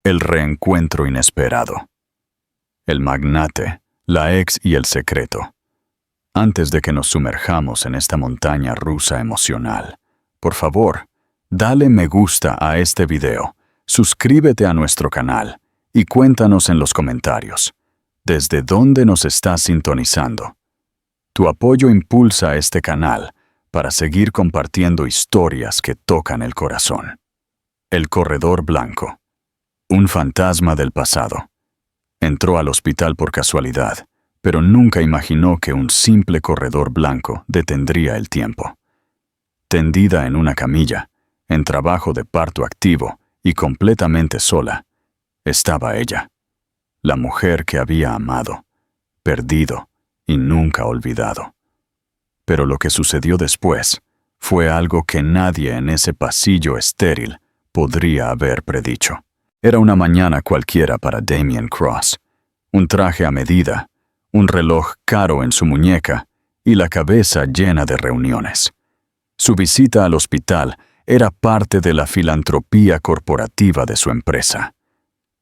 El reencuentro inesperado. El magnate, la ex y el secreto. Antes de que nos sumerjamos en esta montaña rusa emocional, por favor, dale me gusta a este video, suscríbete a nuestro canal y cuéntanos en los comentarios desde dónde nos estás sintonizando. Tu apoyo impulsa a este canal para seguir compartiendo historias que tocan el corazón. El corredor blanco. Un fantasma del pasado. Entró al hospital por casualidad, pero nunca imaginó que un simple corredor blanco detendría el tiempo. Tendida en una camilla, en trabajo de parto activo y completamente sola, estaba ella, la mujer que había amado, perdido y nunca olvidado. Pero lo que sucedió después fue algo que nadie en ese pasillo estéril podría haber predicho. Era una mañana cualquiera para Damien Cross. Un traje a medida, un reloj caro en su muñeca y la cabeza llena de reuniones. Su visita al hospital era parte de la filantropía corporativa de su empresa.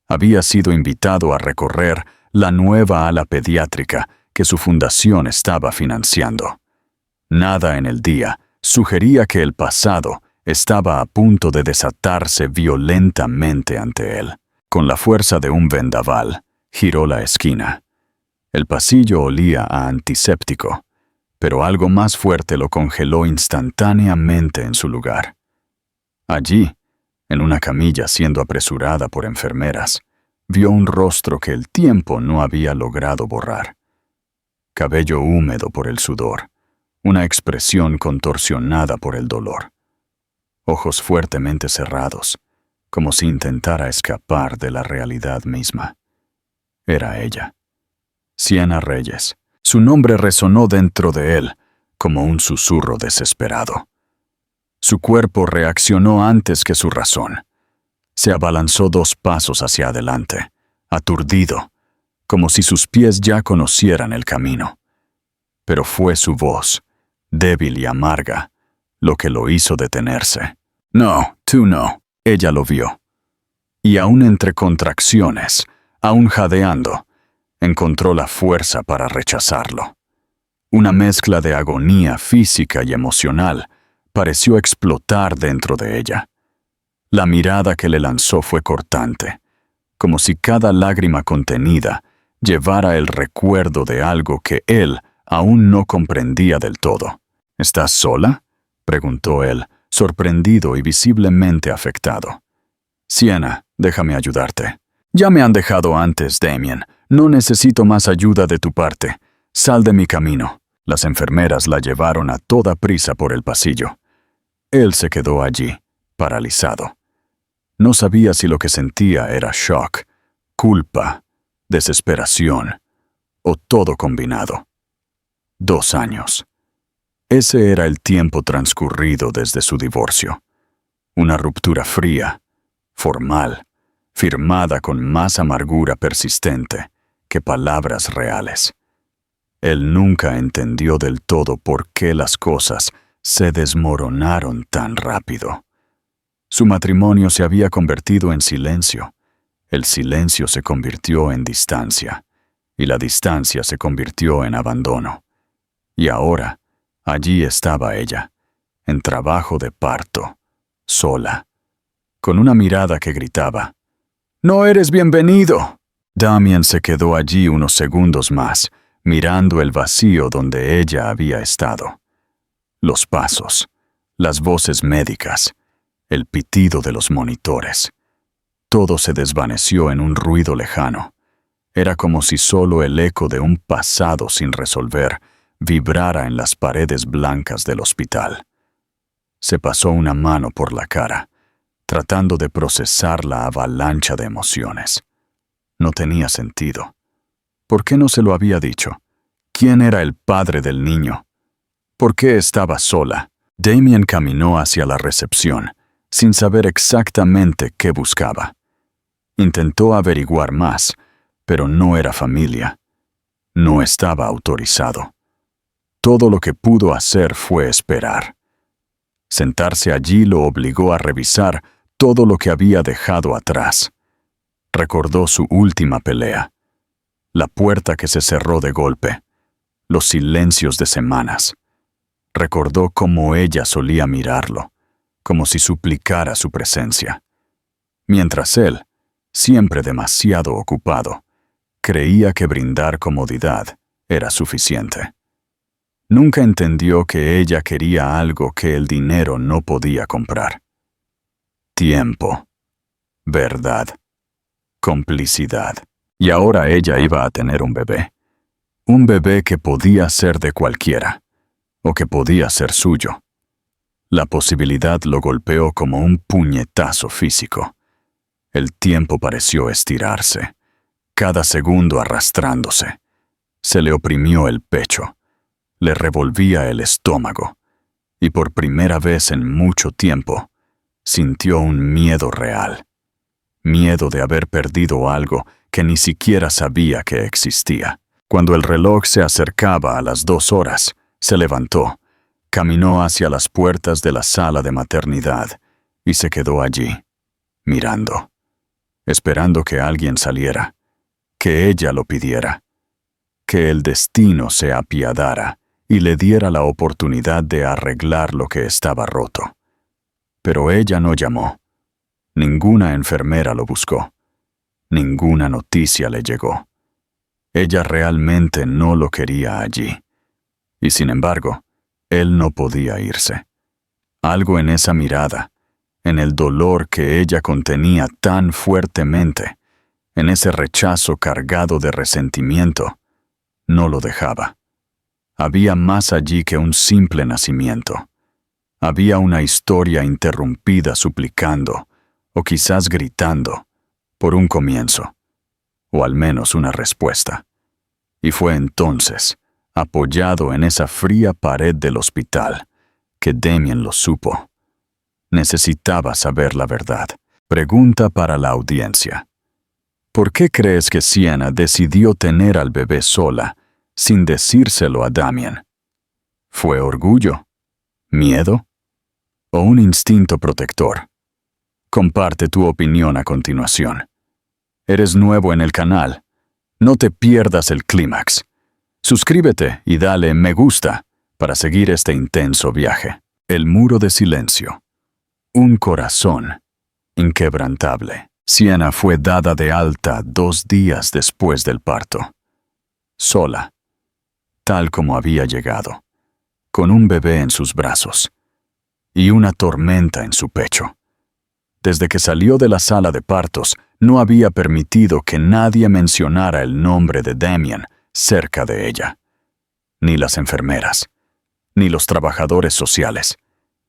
Había sido invitado a recorrer la nueva ala pediátrica que su fundación estaba financiando. Nada en el día sugería que el pasado estaba a punto de desatarse violentamente ante él. Con la fuerza de un vendaval, giró la esquina. El pasillo olía a antiséptico, pero algo más fuerte lo congeló instantáneamente en su lugar. Allí, en una camilla siendo apresurada por enfermeras, vio un rostro que el tiempo no había logrado borrar. Cabello húmedo por el sudor, una expresión contorsionada por el dolor. Ojos fuertemente cerrados, como si intentara escapar de la realidad misma. Era ella. Sienna Reyes. Su nombre resonó dentro de él como un susurro desesperado. Su cuerpo reaccionó antes que su razón. Se abalanzó 2 pasos hacia adelante, aturdido, como si sus pies ya conocieran el camino. Pero fue su voz, débil y amarga, lo que lo hizo detenerse. No, tú no. Ella lo vio. Y aún entre contracciones, aún jadeando, encontró la fuerza para rechazarlo. Una mezcla de agonía física y emocional pareció explotar dentro de ella. La mirada que le lanzó fue cortante, como si cada lágrima contenida llevara el recuerdo de algo que él aún no comprendía del todo. ¿Estás sola?, preguntó él, sorprendido y visiblemente afectado. Sienna, déjame ayudarte. Ya me han dejado antes, Damien. No necesito más ayuda de tu parte. Sal de mi camino. Las enfermeras la llevaron a toda prisa por el pasillo. Él se quedó allí, paralizado. No sabía si lo que sentía era shock, culpa, desesperación o todo combinado. 2 años. Ese era el tiempo transcurrido desde su divorcio. Una ruptura fría, formal, firmada con más amargura persistente que palabras reales. Él nunca entendió del todo por qué las cosas se desmoronaron tan rápido. Su matrimonio se había convertido en silencio. El silencio se convirtió en distancia, y la distancia se convirtió en abandono. Y ahora, allí estaba ella, en trabajo de parto, sola, con una mirada que gritaba, «¡No eres bienvenido!». Damien se quedó allí unos segundos más, mirando el vacío donde ella había estado. Los pasos, las voces médicas, el pitido de los monitores. Todo se desvaneció en un ruido lejano. Era como si solo el eco de un pasado sin resolver vibrara en las paredes blancas del hospital. Se pasó una mano por la cara, tratando de procesar la avalancha de emociones. No tenía sentido. ¿Por qué no se lo había dicho? ¿Quién era el padre del niño? ¿Por qué estaba sola? Damien caminó hacia la recepción, sin saber exactamente qué buscaba. Intentó averiguar más, pero no era familia. No estaba autorizado. Todo lo que pudo hacer fue esperar. Sentarse allí lo obligó a revisar todo lo que había dejado atrás. Recordó su última pelea, la puerta que se cerró de golpe, los silencios de semanas. Recordó cómo ella solía mirarlo, como si suplicara su presencia. Mientras él, siempre demasiado ocupado, creía que brindar comodidad era suficiente. Nunca entendió que ella quería algo que el dinero no podía comprar. Tiempo, verdad, complicidad. Y ahora ella iba a tener un bebé. Un bebé que podía ser de cualquiera, o que podía ser suyo. La posibilidad lo golpeó como un puñetazo físico. El tiempo pareció estirarse, cada segundo arrastrándose. Se le oprimió el pecho, le revolvía el estómago, y por primera vez en mucho tiempo, sintió un miedo real. Miedo de haber perdido algo que ni siquiera sabía que existía. Cuando el reloj se acercaba a las 2 horas, se levantó, caminó hacia las puertas de la sala de maternidad y se quedó allí, mirando, esperando que alguien saliera, que ella lo pidiera, que el destino se apiadara y le diera la oportunidad de arreglar lo que estaba roto. Pero ella no llamó. Ninguna enfermera lo buscó. Ninguna noticia le llegó. Ella realmente no lo quería allí. Y sin embargo, él no podía irse. Algo en esa mirada, en el dolor que ella contenía tan fuertemente, en ese rechazo cargado de resentimiento, no lo dejaba. Había más allí que un simple nacimiento. Había una historia interrumpida suplicando, o quizás gritando, por un comienzo, o al menos una respuesta. Y fue entonces, apoyado en esa fría pared del hospital, que Damien lo supo. Necesitaba saber la verdad. Pregunta para la audiencia. ¿Por qué crees que Sienna decidió tener al bebé sola, sin decírselo a Damien? ¿Fue orgullo? ¿Miedo? ¿O un instinto protector? Comparte tu opinión a continuación. ¿Eres nuevo en el canal? No te pierdas el clímax. Suscríbete y dale me gusta para seguir este intenso viaje. El muro de silencio. Un corazón inquebrantable. Sienna fue dada de alta 2 días después del parto. Sola, tal como había llegado, con un bebé en sus brazos y una tormenta en su pecho. Desde que salió de la sala de partos, no había permitido que nadie mencionara el nombre de Damien cerca de ella. Ni las enfermeras, ni los trabajadores sociales,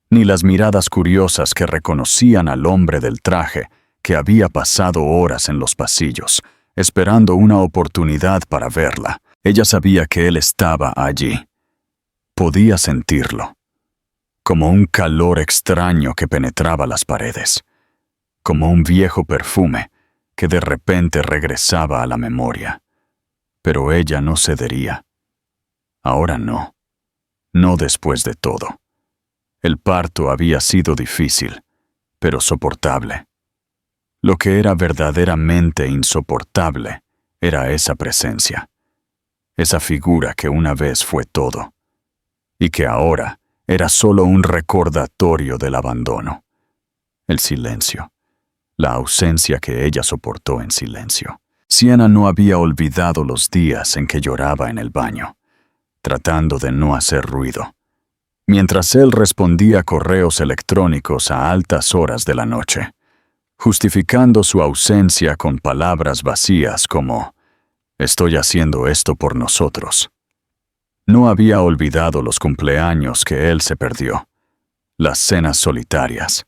ni las miradas curiosas que reconocían al hombre del traje que había pasado horas en los pasillos, esperando una oportunidad para verla. Ella sabía que él estaba allí. Podía sentirlo, como un calor extraño que penetraba las paredes, como un viejo perfume que de repente regresaba a la memoria. Pero ella no cedería. Ahora no. No después de todo. El parto había sido difícil, pero soportable. Lo que era verdaderamente insoportable era esa presencia, esa figura que una vez fue todo, y que ahora era solo un recordatorio del abandono. El silencio, la ausencia que ella soportó en silencio. Sienna no había olvidado los días en que lloraba en el baño, tratando de no hacer ruido, mientras él respondía correos electrónicos a altas horas de la noche, justificando su ausencia con palabras vacías como «Estoy haciendo esto por nosotros». No había olvidado los cumpleaños que él se perdió, las cenas solitarias,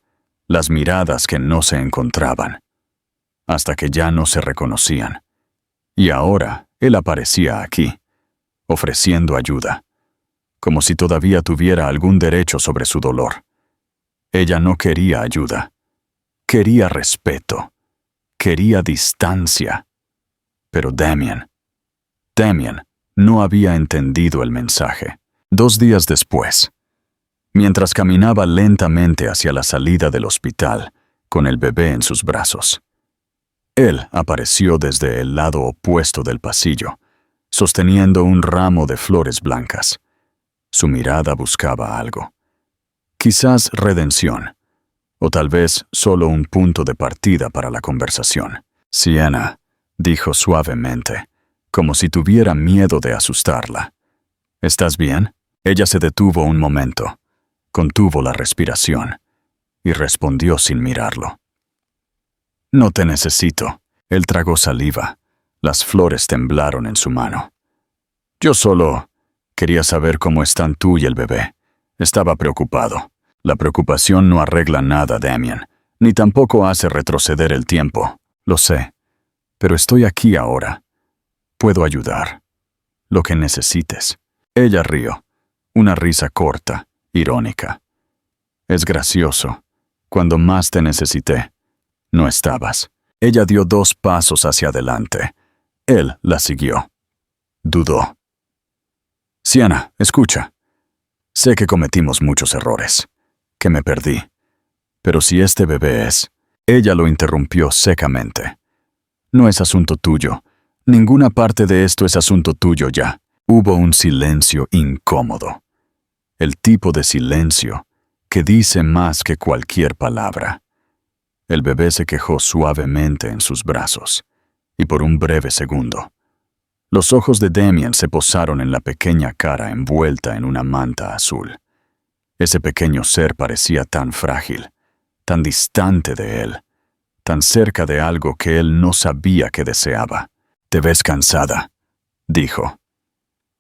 las miradas que no se encontraban, hasta que ya no se reconocían. Y ahora él aparecía aquí, ofreciendo ayuda, como si todavía tuviera algún derecho sobre su dolor. Ella no quería ayuda. Quería respeto. Quería distancia. Pero Damien no había entendido el mensaje. 2 días después, mientras caminaba lentamente hacia la salida del hospital, con el bebé en sus brazos, Él apareció desde el lado opuesto del pasillo, sosteniendo un ramo de flores blancas. Su mirada buscaba algo. Quizás redención, o tal vez solo un punto de partida para la conversación. Sienna, dijo suavemente, como si tuviera miedo de asustarla. ¿Estás bien? Ella se detuvo un momento, contuvo la respiración y respondió sin mirarlo. No te necesito. Él tragó saliva. Las flores temblaron en su mano. Yo solo quería saber cómo están tú y el bebé. Estaba preocupado. La preocupación no arregla nada, Damien, ni tampoco hace retroceder el tiempo. Lo sé, pero estoy aquí ahora. Puedo ayudar. Lo que necesites. Ella rió, una risa corta, irónica. Es gracioso. Cuando más te necesité, no estabas. Ella dio 2 pasos hacia adelante. Él la siguió. Dudó. Sienna, escucha. Sé que cometimos muchos errores, que me perdí. Pero si este bebé es... Ella lo interrumpió secamente. No es asunto tuyo. Ninguna parte de esto es asunto tuyo ya. Hubo un silencio incómodo. El tipo de silencio que dice más que cualquier palabra. El bebé se quejó suavemente en sus brazos, y por un breve segundo, los ojos de Damien se posaron en la pequeña cara envuelta en una manta azul. Ese pequeño ser parecía tan frágil, tan distante de él, tan cerca de algo que él no sabía que deseaba. «Te ves cansada», dijo.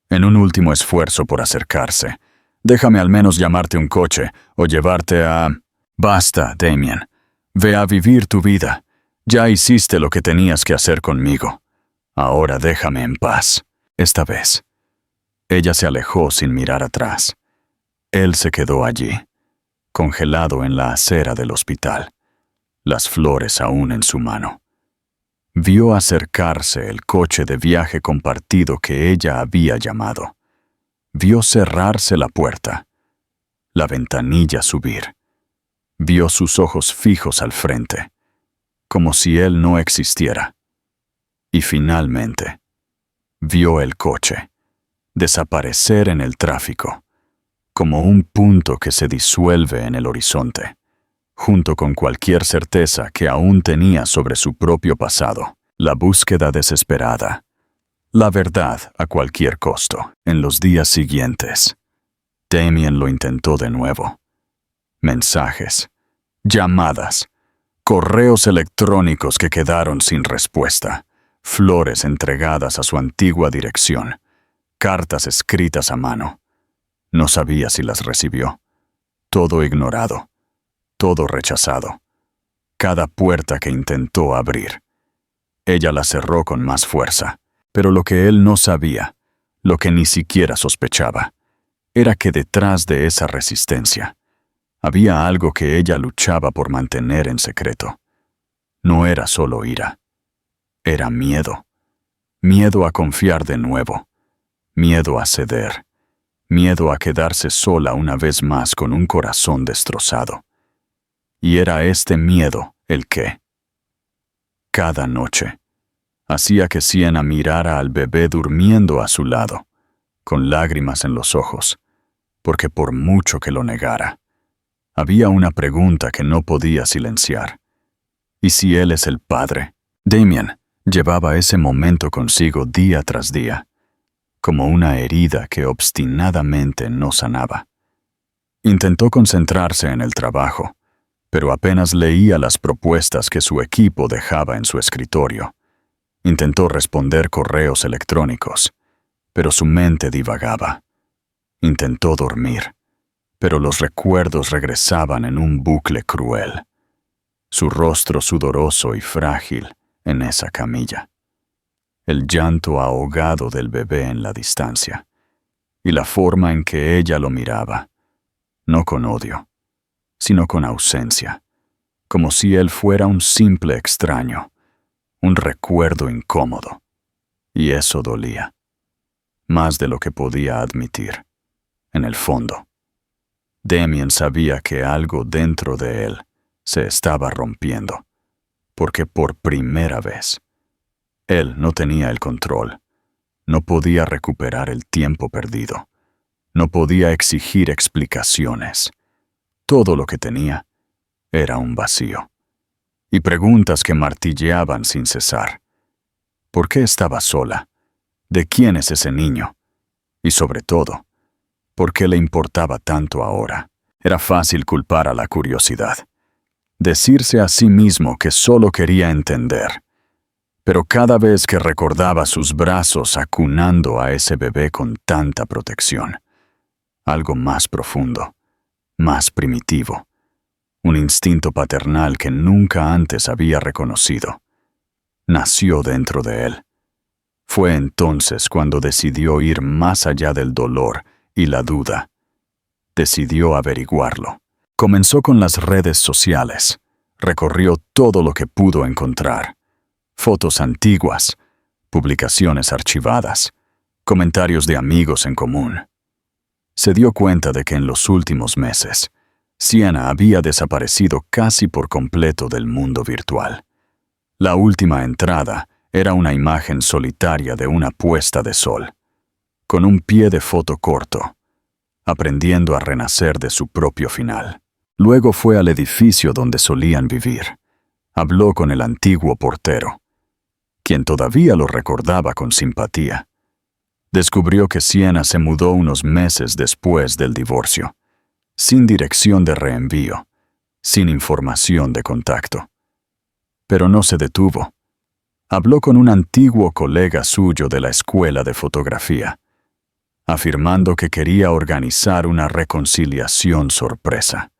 En un último esfuerzo por acercarse, «Déjame al menos llamarte un coche o llevarte a...» «Basta, Damien. Ve a vivir tu vida. Ya hiciste lo que tenías que hacer conmigo. Ahora déjame en paz. Esta vez». Ella se alejó sin mirar atrás. Él se quedó allí, congelado en la acera del hospital, las flores aún en su mano. Vio acercarse el coche de viaje compartido que ella había llamado. Vio cerrarse la puerta, la ventanilla subir. Vio sus ojos fijos al frente, como si él no existiera. Y finalmente, vio el coche desaparecer en el tráfico, como un punto que se disuelve en el horizonte, junto con cualquier certeza que aún tenía sobre su propio pasado, la búsqueda desesperada, la verdad a cualquier costo. En los días siguientes, Damien lo intentó de nuevo. Mensajes, llamadas, correos electrónicos que quedaron sin respuesta, flores entregadas a su antigua dirección, cartas escritas a mano. No sabía si las recibió. Todo ignorado, todo rechazado. Cada puerta que intentó abrir. Ella la cerró con más fuerza, pero lo que él no sabía, lo que ni siquiera sospechaba, era que detrás de esa resistencia había algo que ella luchaba por mantener en secreto. No era solo ira, era miedo. Miedo a confiar de nuevo, miedo a ceder, miedo a quedarse sola una vez más con un corazón destrozado. Y era este miedo el que, cada noche, hacía que Sienna mirara al bebé durmiendo a su lado, con lágrimas en los ojos, porque por mucho que lo negara, había una pregunta que no podía silenciar. ¿Y si él es el padre? Damien llevaba ese momento consigo día tras día, como una herida que obstinadamente no sanaba. Intentó concentrarse en el trabajo, pero apenas leía las propuestas que su equipo dejaba en su escritorio. Intentó responder correos electrónicos, pero su mente divagaba. Intentó dormir, pero los recuerdos regresaban en un bucle cruel. Su rostro sudoroso y frágil en esa camilla. El llanto ahogado del bebé en la distancia, y la forma en que ella lo miraba, no con odio, sino con ausencia, como si él fuera un simple extraño, un recuerdo incómodo. Y eso dolía, más de lo que podía admitir. En el fondo, Damien sabía que algo dentro de él se estaba rompiendo, porque por primera vez, él no tenía el control, no podía recuperar el tiempo perdido, no podía exigir explicaciones. Todo lo que tenía era un vacío. Y preguntas que martilleaban sin cesar. ¿Por qué estaba sola? ¿De quién es ese niño? Y sobre todo, ¿por qué le importaba tanto ahora? Era fácil culpar a la curiosidad. Decirse a sí mismo que solo quería entender. Pero cada vez que recordaba sus brazos acunando a ese bebé con tanta protección, algo más profundo, más primitivo, un instinto paternal que nunca antes había reconocido, nació dentro de él. Fue entonces cuando decidió ir más allá del dolor y la duda. Decidió averiguarlo. Comenzó con las redes sociales. Recorrió todo lo que pudo encontrar. Fotos antiguas, publicaciones archivadas, comentarios de amigos en común. Se dio cuenta de que en los últimos meses, Sienna había desaparecido casi por completo del mundo virtual. La última entrada era una imagen solitaria de una puesta de sol, con un pie de foto corto, aprendiendo a renacer de su propio final. Luego fue al edificio donde solían vivir. Habló con el antiguo portero, quien todavía lo recordaba con simpatía. Descubrió que Sienna se mudó unos meses después del divorcio, sin dirección de reenvío, sin información de contacto. Pero no se detuvo. Habló con un antiguo colega suyo de la escuela de fotografía, afirmando que quería organizar una reconciliación sorpresa,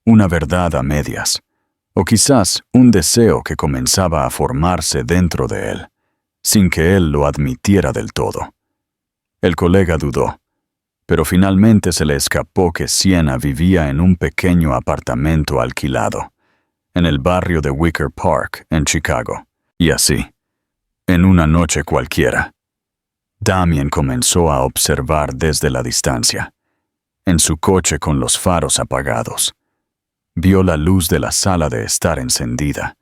una verdad a medias, o quizás un deseo que comenzaba a formarse dentro de él, sin que él lo admitiera del todo. El colega dudó, pero finalmente se le escapó que Sienna vivía en un pequeño apartamento alquilado, en el barrio de Wicker Park, en Chicago. Y así, en una noche cualquiera, Damien comenzó a observar desde la distancia, en su coche con los faros apagados. Vio la luz de la sala de estar encendida.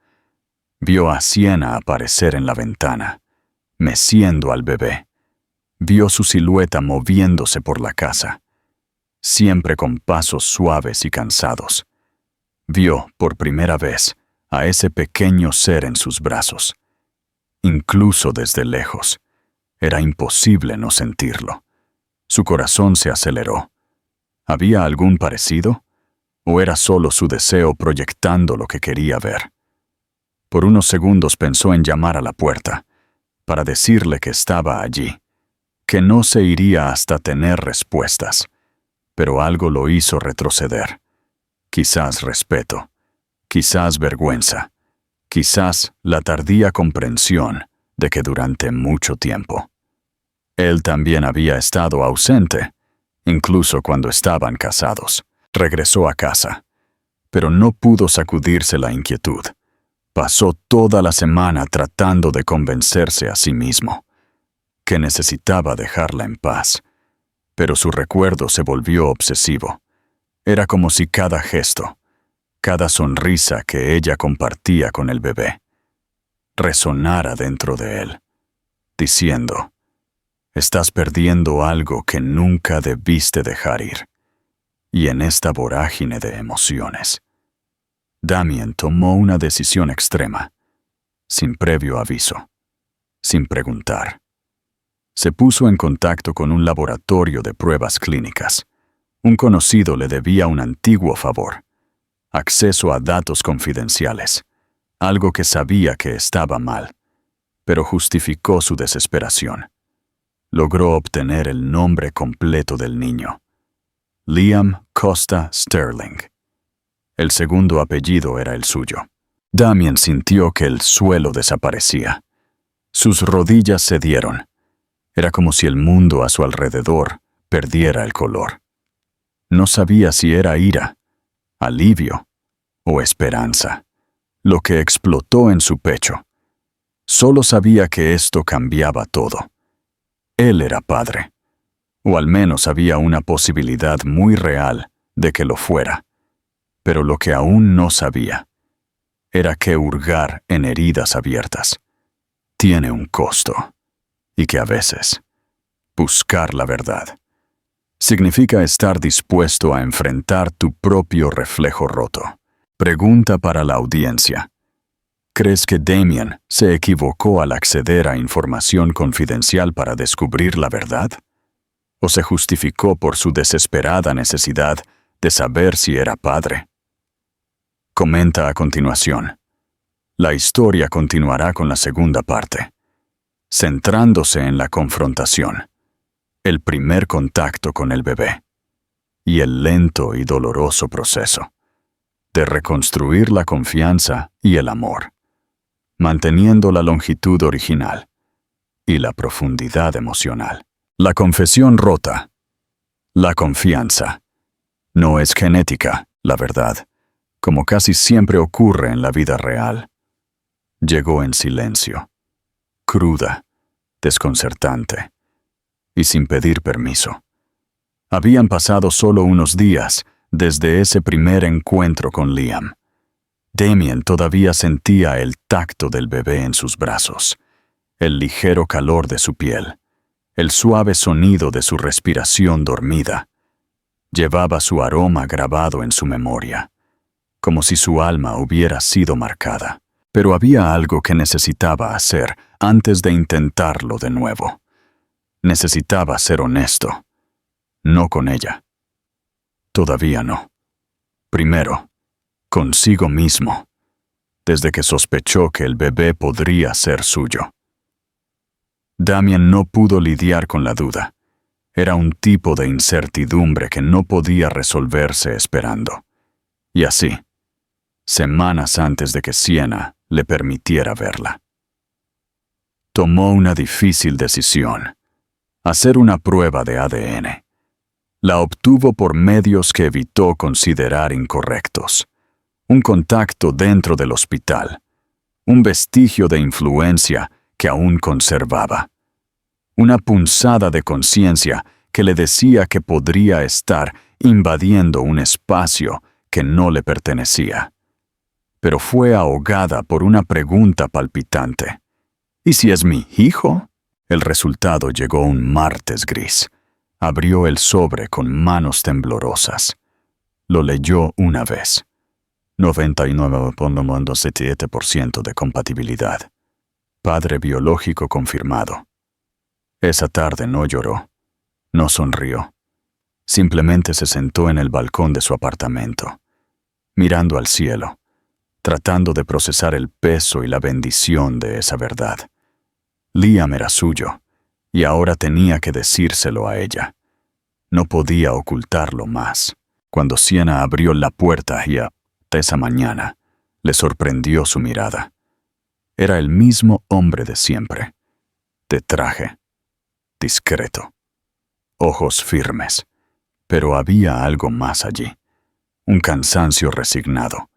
Vio a Sienna aparecer en la ventana, meciendo al bebé. Vio su silueta moviéndose por la casa, siempre con pasos suaves y cansados. Vio, por primera vez, a ese pequeño ser en sus brazos. Incluso desde lejos, era imposible no sentirlo. Su corazón se aceleró. ¿Había algún parecido? ¿O era solo su deseo proyectando lo que quería ver? Por unos segundos pensó en llamar a la puerta, para decirle que estaba allí, que no se iría hasta tener respuestas, pero algo lo hizo retroceder. Quizás respeto, quizás vergüenza, quizás la tardía comprensión de que durante mucho tiempo él también había estado ausente, incluso cuando estaban casados. Regresó a casa, pero no pudo sacudirse la inquietud. Pasó toda la semana tratando de convencerse a sí mismo que necesitaba dejarla en paz, pero su recuerdo se volvió obsesivo. Era como si cada gesto, cada sonrisa que ella compartía con el bebé, resonara dentro de él, diciendo: «Estás perdiendo algo que nunca debiste dejar ir». Y en esta vorágine de emociones, Damien tomó una decisión extrema, sin previo aviso, sin preguntar. Se puso en contacto con un laboratorio de pruebas clínicas. Un conocido le debía un antiguo favor: acceso a datos confidenciales, algo que sabía que estaba mal, pero justificó su desesperación. Logró obtener el nombre completo del niño: Liam Costa Sterling. El segundo apellido era el suyo. Damien sintió que el suelo desaparecía. Sus rodillas cedieron. Era como si el mundo a su alrededor perdiera el color. No sabía si era ira, alivio o esperanza, lo que explotó en su pecho. Solo sabía que esto cambiaba todo. Él era padre, o al menos había una posibilidad muy real de que lo fuera. Pero lo que aún no sabía era que hurgar en heridas abiertas tiene un costo, y que a veces buscar la verdad significa estar dispuesto a enfrentar tu propio reflejo roto. Pregunta para la audiencia. ¿Crees que Damien se equivocó al acceder a información confidencial para descubrir la verdad? ¿O se justificó por su desesperada necesidad de saber si era padre? Comenta a continuación. La historia continuará con la segunda parte, centrándose en la confrontación, el primer contacto con el bebé y el lento y doloroso proceso de reconstruir la confianza y el amor, manteniendo la longitud original y la profundidad emocional. La confesión rota. La confianza no es genética, la verdad, como casi siempre ocurre en la vida real. Llegó en silencio, cruda, desconcertante y sin pedir permiso. Habían pasado solo unos días desde ese primer encuentro con Liam. Damien todavía sentía el tacto del bebé en sus brazos, el ligero calor de su piel, el suave sonido de su respiración dormida. Llevaba su aroma grabado en su memoria, como si su alma hubiera sido marcada. Pero había algo que necesitaba hacer antes de intentarlo de nuevo. Necesitaba ser honesto. No con ella. Todavía no. Primero, consigo mismo, desde que sospechó que el bebé podría ser suyo. Damien no pudo lidiar con la duda. Era un tipo de incertidumbre que no podía resolverse esperando. Y así, semanas antes de que Sienna le permitiera verla, tomó una difícil decisión: hacer una prueba de ADN. La obtuvo por medios que evitó considerar incorrectos. Un contacto dentro del hospital, un vestigio de influencia que aún conservaba, una punzada de conciencia que le decía que podría estar invadiendo un espacio que no le pertenecía. Pero fue ahogada por una pregunta palpitante. ¿Y si es mi hijo? El resultado llegó un martes gris. Abrió el sobre con manos temblorosas. Lo leyó una vez. 99,97% de compatibilidad. Padre biológico confirmado. Esa tarde no lloró, no sonrió. Simplemente se sentó en el balcón de su apartamento, mirando al cielo, tratando de procesar el peso y la bendición de esa verdad. Liam era suyo, y ahora tenía que decírselo a ella. No podía ocultarlo más. Cuando Sienna abrió la puerta esa mañana, le sorprendió su mirada. Era el mismo hombre de siempre, de traje, discreto, ojos firmes, pero había algo más allí, un cansancio resignado,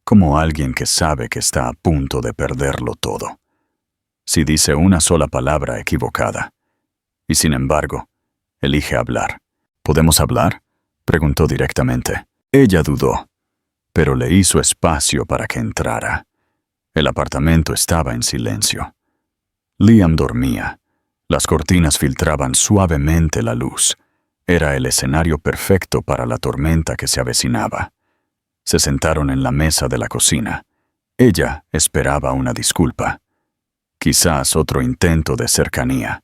como alguien que sabe que está a punto de perderlo todo si dice una sola palabra equivocada, y sin embargo, elige hablar. ¿Podemos hablar?, preguntó directamente. Ella dudó, pero le hizo espacio para que entrara. El apartamento estaba en silencio. Liam dormía. Las cortinas filtraban suavemente la luz. Era el escenario perfecto para la tormenta que se avecinaba. Se sentaron en la mesa de la cocina. Ella esperaba una disculpa. Quizás otro intento de cercanía.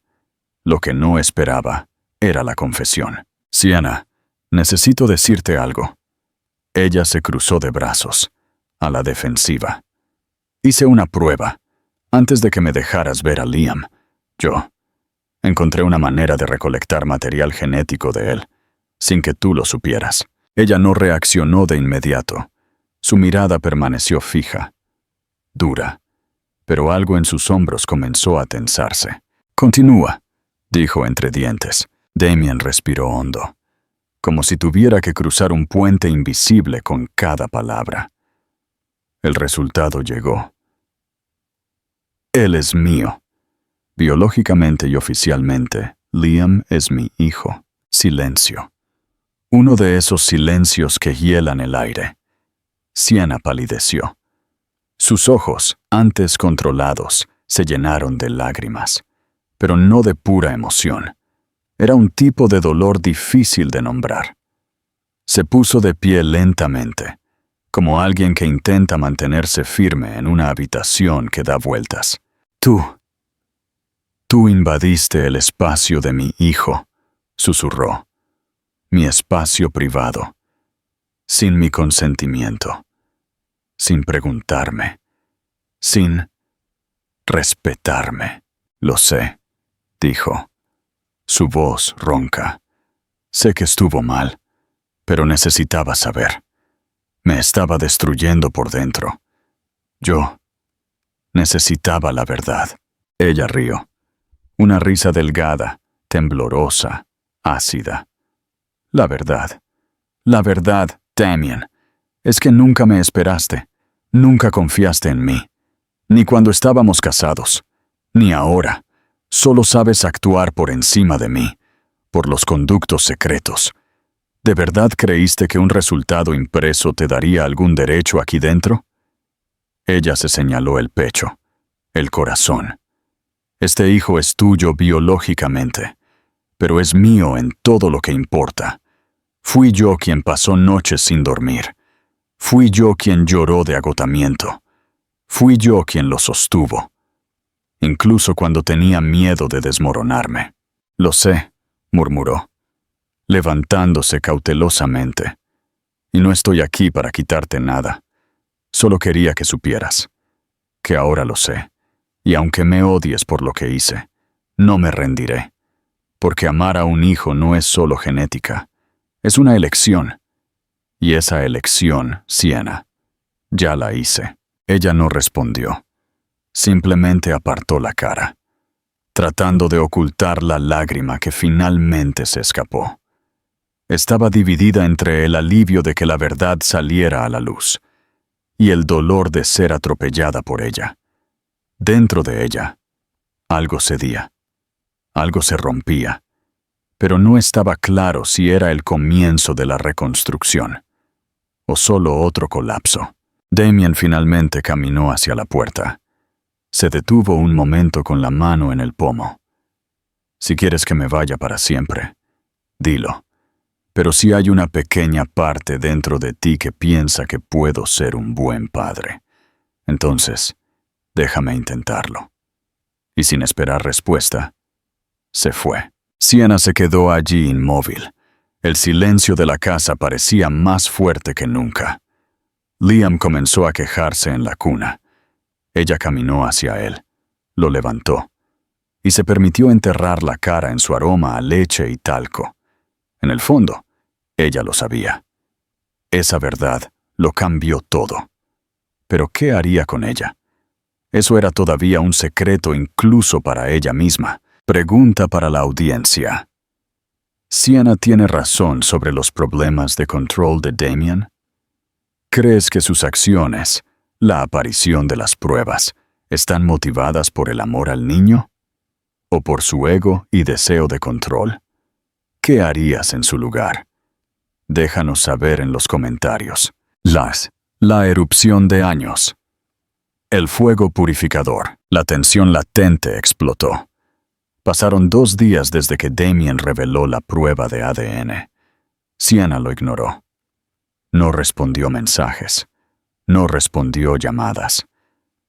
Lo que no esperaba era la confesión. Sienna, necesito decirte algo. Ella se cruzó de brazos, a la defensiva. Hice una prueba. Antes de que me dejaras ver a Liam, yo encontré una manera de recolectar material genético de él, sin que tú lo supieras. Ella no reaccionó de inmediato. Su mirada permaneció fija, dura, pero algo en sus hombros comenzó a tensarse. Continúa, dijo entre dientes. Damien respiró hondo, como si tuviera que cruzar un puente invisible con cada palabra. El resultado llegó. Él es mío. Biológicamente y oficialmente, Liam es mi hijo. Silencio. Uno de esos silencios que hielan el aire. Sienna palideció. Sus ojos, antes controlados, se llenaron de lágrimas, pero no de pura emoción. Era un tipo de dolor difícil de nombrar. Se puso de pie lentamente, como alguien que intenta mantenerse firme en una habitación que da vueltas. Tú invadiste el espacio de mi hijo, susurró. Mi espacio privado, sin mi consentimiento, sin preguntarme, sin respetarme. Lo sé, dijo, su voz ronca. Sé que estuvo mal, pero necesitaba saber. Me estaba destruyendo por dentro. Yo necesitaba la verdad. Ella rió. Una risa delgada, temblorosa, ácida. La verdad, Damien, es que nunca me esperaste, nunca confiaste en mí, ni cuando estábamos casados, ni ahora. Solo sabes actuar por encima de mí, por los conductos secretos. ¿De verdad creíste que un resultado impreso te daría algún derecho aquí dentro? Ella se señaló el pecho, el corazón. Este hijo es tuyo biológicamente, pero es mío en todo lo que importa. Fui yo quien pasó noches sin dormir. Fui yo quien lloró de agotamiento. Fui yo quien lo sostuvo, incluso cuando tenía miedo de desmoronarme. Lo sé, murmuró, levantándose cautelosamente. Y no estoy aquí para quitarte nada. Solo quería que supieras, que ahora lo sé. Y aunque me odies por lo que hice, no me rendiré, porque amar a un hijo no es solo genética, es una elección. Y esa elección, Sienna, ya la hice. Ella no respondió, simplemente apartó la cara, tratando de ocultar la lágrima que finalmente se escapó. Estaba dividida entre el alivio de que la verdad saliera a la luz y el dolor de ser atropellada por ella. Dentro de ella, algo cedía, algo se rompía, pero no estaba claro si era el comienzo de la reconstrucción o solo otro colapso. Damien finalmente caminó hacia la puerta. Se detuvo un momento con la mano en el pomo. Si quieres que me vaya para siempre, dilo. Pero si hay una pequeña parte dentro de ti que piensa que puedo ser un buen padre, entonces, déjame intentarlo. Y sin esperar respuesta, se fue. Sienna se quedó allí inmóvil. El silencio de la casa parecía más fuerte que nunca. Liam comenzó a quejarse en la cuna. Ella caminó hacia él, lo levantó, y se permitió enterrar la cara en su aroma a leche y talco. En el fondo, ella lo sabía. Esa verdad lo cambió todo. Pero ¿qué haría con ella? Eso era todavía un secreto incluso para ella misma. Pregunta para la audiencia. ¿Sienna tiene razón sobre los problemas de control de Damien? ¿Crees que sus acciones, la aparición de las pruebas, están motivadas por el amor al niño? ¿O por su ego y deseo de control? ¿Qué harías en su lugar? Déjanos saber en los comentarios. La erupción de años. El fuego purificador. La tensión latente explotó. Pasaron 2 días desde que Damien reveló la prueba de ADN. Sienna lo ignoró. No respondió mensajes. No respondió llamadas.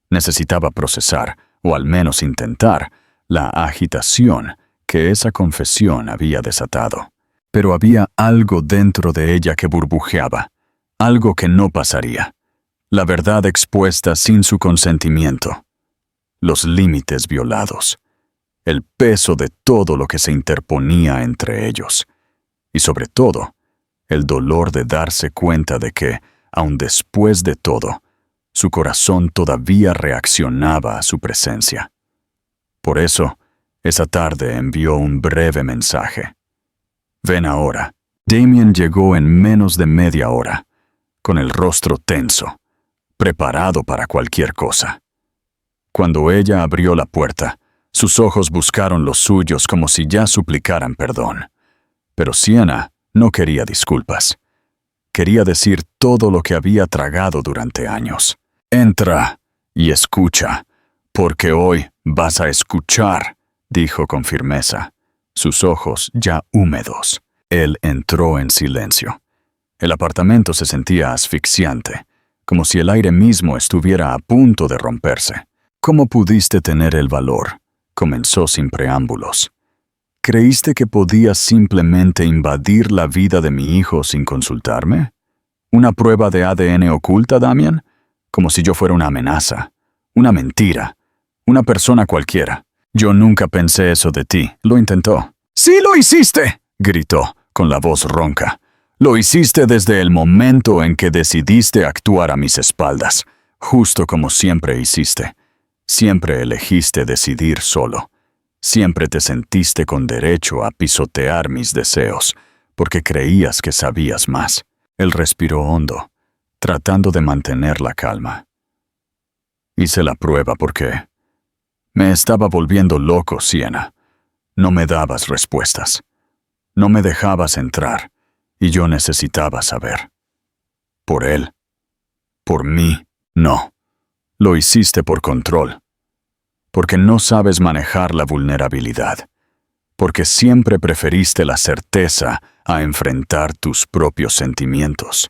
Necesitaba procesar, o al menos intentar, la agitación que esa confesión había desatado. Pero había algo dentro de ella que burbujeaba, algo que no pasaría. La verdad expuesta sin su consentimiento. Los límites violados. El peso de todo lo que se interponía entre ellos. Y sobre todo, el dolor de darse cuenta de que, aun después de todo, su corazón todavía reaccionaba a su presencia. Por eso, esa tarde envió un breve mensaje. Ven ahora. Damien llegó en menos de media hora, con el rostro tenso, preparado para cualquier cosa. Cuando ella abrió la puerta, sus ojos buscaron los suyos como si ya suplicaran perdón. Pero Sienna no quería disculpas. Quería decir todo lo que había tragado durante años. «Entra», Y escucha, porque hoy vas a escuchar, dijo con firmeza, sus ojos ya húmedos. Él entró en silencio. El apartamento se sentía asfixiante, como si el aire mismo estuviera a punto de romperse. ¿Cómo pudiste tener el valor? Comenzó sin preámbulos. ¿Creíste que podías simplemente invadir la vida de mi hijo sin consultarme? ¿Una prueba de ADN oculta, Damian? Como si yo fuera una amenaza, una mentira, una persona cualquiera. Yo nunca pensé eso de ti. Lo intentó. ¡Sí lo hiciste!, gritó, con la voz ronca. Lo hiciste desde el momento en que decidiste actuar a mis espaldas, justo como siempre hiciste. Siempre elegiste decidir solo. Siempre te sentiste con derecho a pisotear mis deseos, porque creías que sabías más. Él respiró hondo, tratando de mantener la calma. Hice la prueba porque me estaba volviendo loco, Sienna. No me dabas respuestas. No me dejabas entrar, y yo necesitaba saber. Por él. Por mí, no. Lo hiciste por control. Porque no sabes manejar la vulnerabilidad. Porque siempre preferiste la certeza a enfrentar tus propios sentimientos.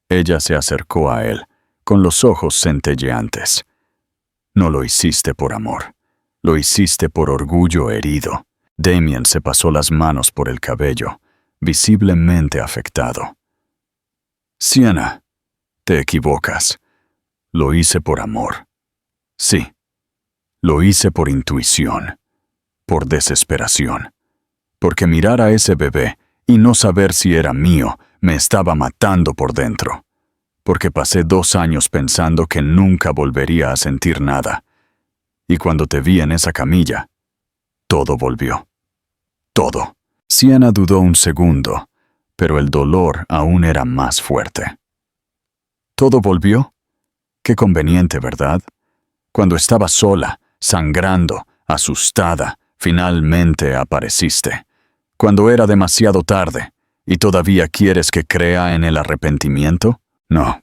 Ella se acercó a él, con los ojos centelleantes. No lo hiciste por amor. Lo hiciste por orgullo herido. Damian se pasó las manos por el cabello, visiblemente afectado. Sienna, te equivocas. Lo hice por amor. Sí. Lo hice por intuición, por desesperación. Porque mirar a ese bebé y no saber si era mío me estaba matando por dentro. Porque pasé 2 años pensando que nunca volvería a sentir nada. Y cuando te vi en esa camilla, todo volvió. Todo. Sienna dudó un segundo, pero el dolor aún era más fuerte. ¿Todo volvió? Qué conveniente, ¿verdad? Cuando estaba sola, sangrando, asustada, finalmente apareciste. Cuando era demasiado tarde, ¿y todavía quieres que crea en el arrepentimiento? No.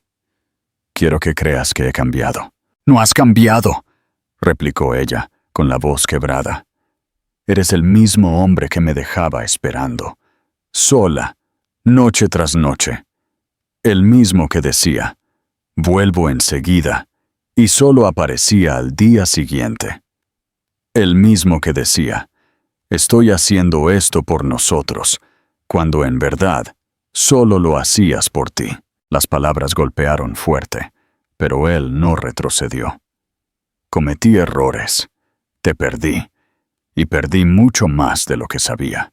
Quiero que creas que he cambiado. ¡No has cambiado!, replicó ella, con la voz quebrada. Eres el mismo hombre que me dejaba esperando, sola, noche tras noche. El mismo que decía, vuelvo enseguida, y solo aparecía al día siguiente. El mismo que decía, estoy haciendo esto por nosotros, cuando en verdad solo lo hacías por ti. Las palabras golpearon fuerte, pero él no retrocedió. Cometí errores, te perdí, y perdí mucho más de lo que sabía.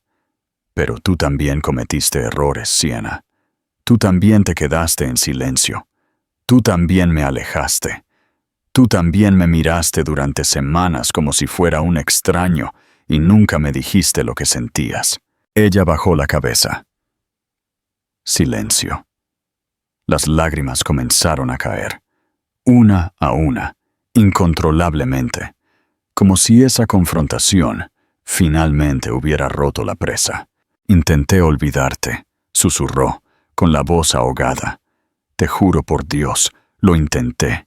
Pero tú también cometiste errores, Sienna. Tú también te quedaste en silencio. Tú también me alejaste. Tú también me miraste durante semanas como si fuera un extraño y nunca me dijiste lo que sentías. Ella bajó la cabeza. Silencio. Las lágrimas comenzaron a caer, una a una, incontrolablemente, como si esa confrontación finalmente hubiera roto la presa. Intenté olvidarte, susurró, con la voz ahogada. Te juro por Dios, lo intenté.